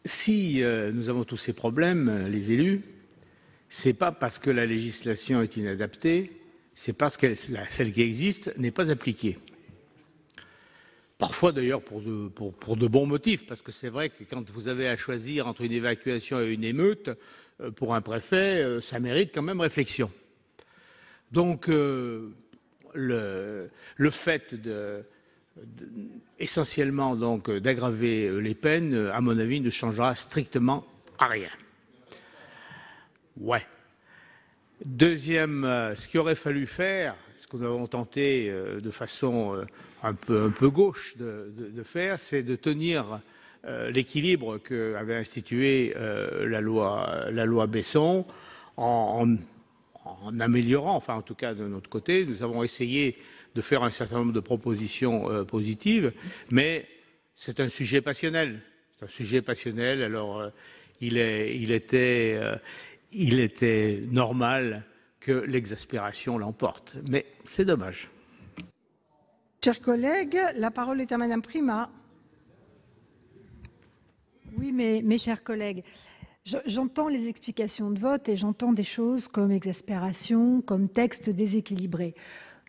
si nous avons tous ces problèmes, les élus, ce n'est pas parce que la législation est inadaptée, c'est parce que celle qui existe n'est pas appliquée. Parfois d'ailleurs pour de bons motifs, parce que c'est vrai que quand vous avez à choisir entre une évacuation et une émeute, pour un préfet, ça mérite quand même réflexion. Donc, le fait essentiellement donc d'aggraver les peines, à mon avis, ne changera strictement rien. Ouais. Deuxième, ce qu'il aurait fallu faire, ce que nous avons tenté de façon un peu gauche de faire, c'est de tenir l'équilibre qu'avait institué la loi Besson en améliorant, enfin en tout cas de notre côté, nous avons essayé de faire un certain nombre de propositions positives, mais c'est un sujet passionnel. C'est un sujet passionnel, alors il était normal que l'exaspération l'emporte, mais c'est dommage. Chers collègues, la parole est à Madame Prima. Oui, mes chers collègues, j'entends les explications de vote et j'entends des choses comme exaspération, comme texte déséquilibré.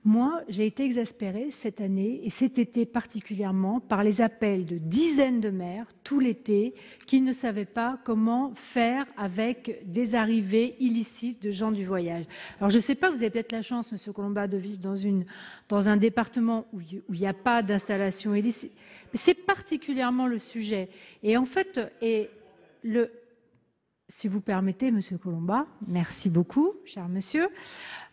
Moi, j'ai été exaspérée cette année et cet été particulièrement par les appels de dizaines de maires tout l'été qui ne savaient pas comment faire avec des arrivées illicites de gens du voyage. Alors je ne sais pas, vous avez peut-être la chance, Monsieur Colomba, de vivre dans un département où il n'y a pas d'installation illicite. Mais c'est particulièrement le sujet. Et en fait, si vous permettez, Monsieur Colomba, merci beaucoup, cher monsieur.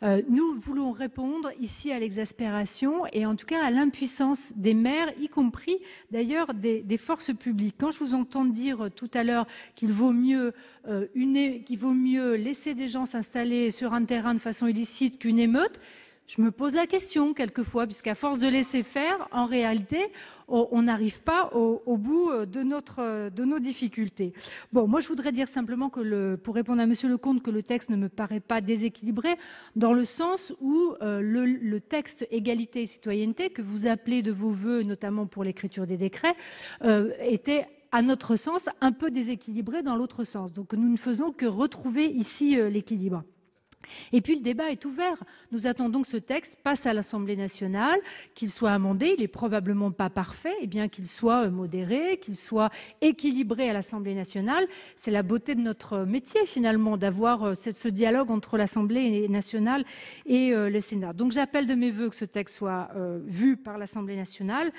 Nous voulons répondre ici à l'exaspération et en tout cas à l'impuissance des maires, y compris d'ailleurs des forces publiques. Quand je vous entends dire tout à l'heure qu'il vaut mieux laisser des gens s'installer sur un terrain de façon illicite qu'une émeute, je me pose la question quelquefois, puisqu'à force de laisser faire, en réalité, on n'arrive pas au bout de nos difficultés. Bon, moi je voudrais dire simplement pour répondre à Monsieur Lecomte, que le texte ne me paraît pas déséquilibré, dans le sens où le texte égalité et citoyenneté, que vous appelez de vos voeux, notamment pour l'écriture des décrets, était à notre sens un peu déséquilibré dans l'autre sens. Donc nous ne faisons que retrouver ici l'équilibre. Et puis le débat est ouvert. Nous attendons que ce texte passe à l'Assemblée nationale, qu'il soit amendé. Il n'est probablement pas parfait, et bien qu'il soit modéré, qu'il soit équilibré à l'Assemblée nationale. C'est la beauté de notre métier finalement, d'avoir ce dialogue entre l'Assemblée nationale et le Sénat. Donc j'appelle de mes voeux que ce texte soit vu par l'Assemblée nationale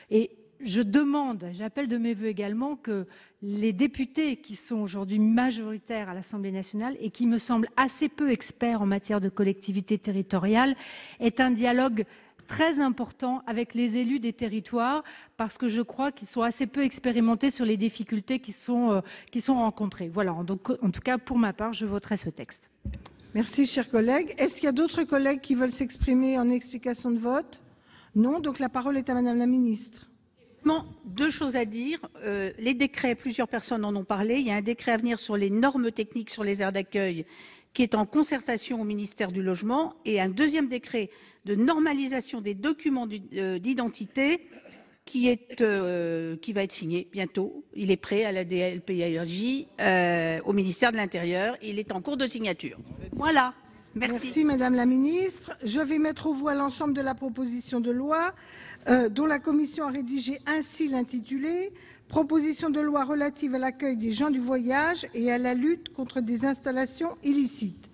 et j'appelle de mes voeux également que les députés qui sont aujourd'hui majoritaires à l'Assemblée nationale et qui me semblent assez peu experts en matière de collectivité territoriale aient un dialogue très important avec les élus des territoires parce que je crois qu'ils sont assez peu expérimentés sur les difficultés qui sont rencontrées. Voilà, donc en tout cas pour ma part, je voterai ce texte. Merci, chers collègues. Est-ce qu'il y a d'autres collègues qui veulent s'exprimer en explication de vote? Non, donc la parole est à Madame la Ministre. Deux choses à dire. Les décrets, plusieurs personnes en ont parlé. Il y a un décret à venir sur les normes techniques sur les aires d'accueil qui est en concertation au ministère du Logement, et un deuxième décret de normalisation des documents d'identité qui va être signé bientôt. Il est prêt à la DLPAJ, au ministère de l'Intérieur. Il est en cours de signature. Voilà. Merci. Merci Madame la Ministre. Je vais mettre aux voix l'ensemble de la proposition de loi dont la Commission a rédigé ainsi l'intitulé « Proposition de loi relative à l'accueil des gens du voyage et à la lutte contre des installations illicites ».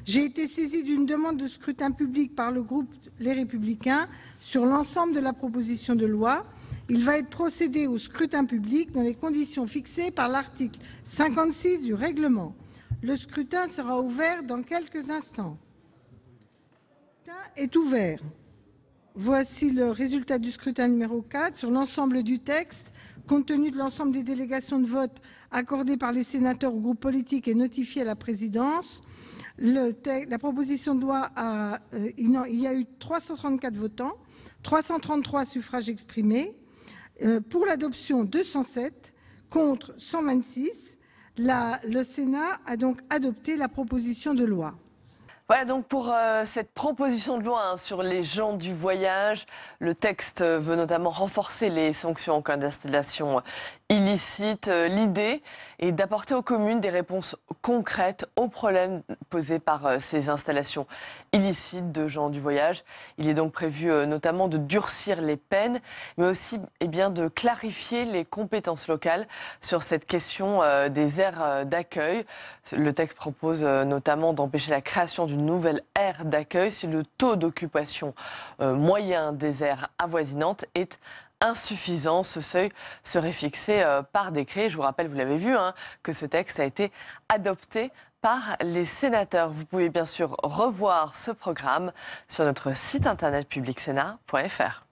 J'ai été saisie d'une demande de scrutin public par le groupe Les Républicains sur l'ensemble de la proposition de loi. Il va être procédé au scrutin public dans les conditions fixées par l'article 56 du règlement. Le scrutin sera ouvert dans quelques instants. Le scrutin est ouvert. Voici le résultat du scrutin numéro 4 sur l'ensemble du texte. Compte tenu de l'ensemble des délégations de vote accordées par les sénateurs aux groupes politiques et notifiées à la présidence, la proposition de loi il y a eu 334 votants, 333 suffrages exprimés, pour l'adoption 207, contre 126. Le Sénat a donc adopté la proposition de loi. Voilà donc pour cette proposition de loi sur les gens du voyage. Le texte veut notamment renforcer les sanctions en cas d'installation illicite. L'idée est d'apporter aux communes des réponses concrètes aux problèmes posés par ces installations illicites de gens du voyage. Il est donc prévu notamment de durcir les peines, mais aussi de clarifier les compétences locales sur cette question des aires d'accueil. Le texte propose notamment d'empêcher la création d'une nouvelle aire d'accueil si le taux d'occupation moyen des aires avoisinantes est insuffisant. Ce seuil serait fixé par décret. Je vous rappelle, vous l'avez vu, que ce texte a été adopté par les sénateurs. Vous pouvez bien sûr revoir ce programme sur notre site internet publicsénat.fr.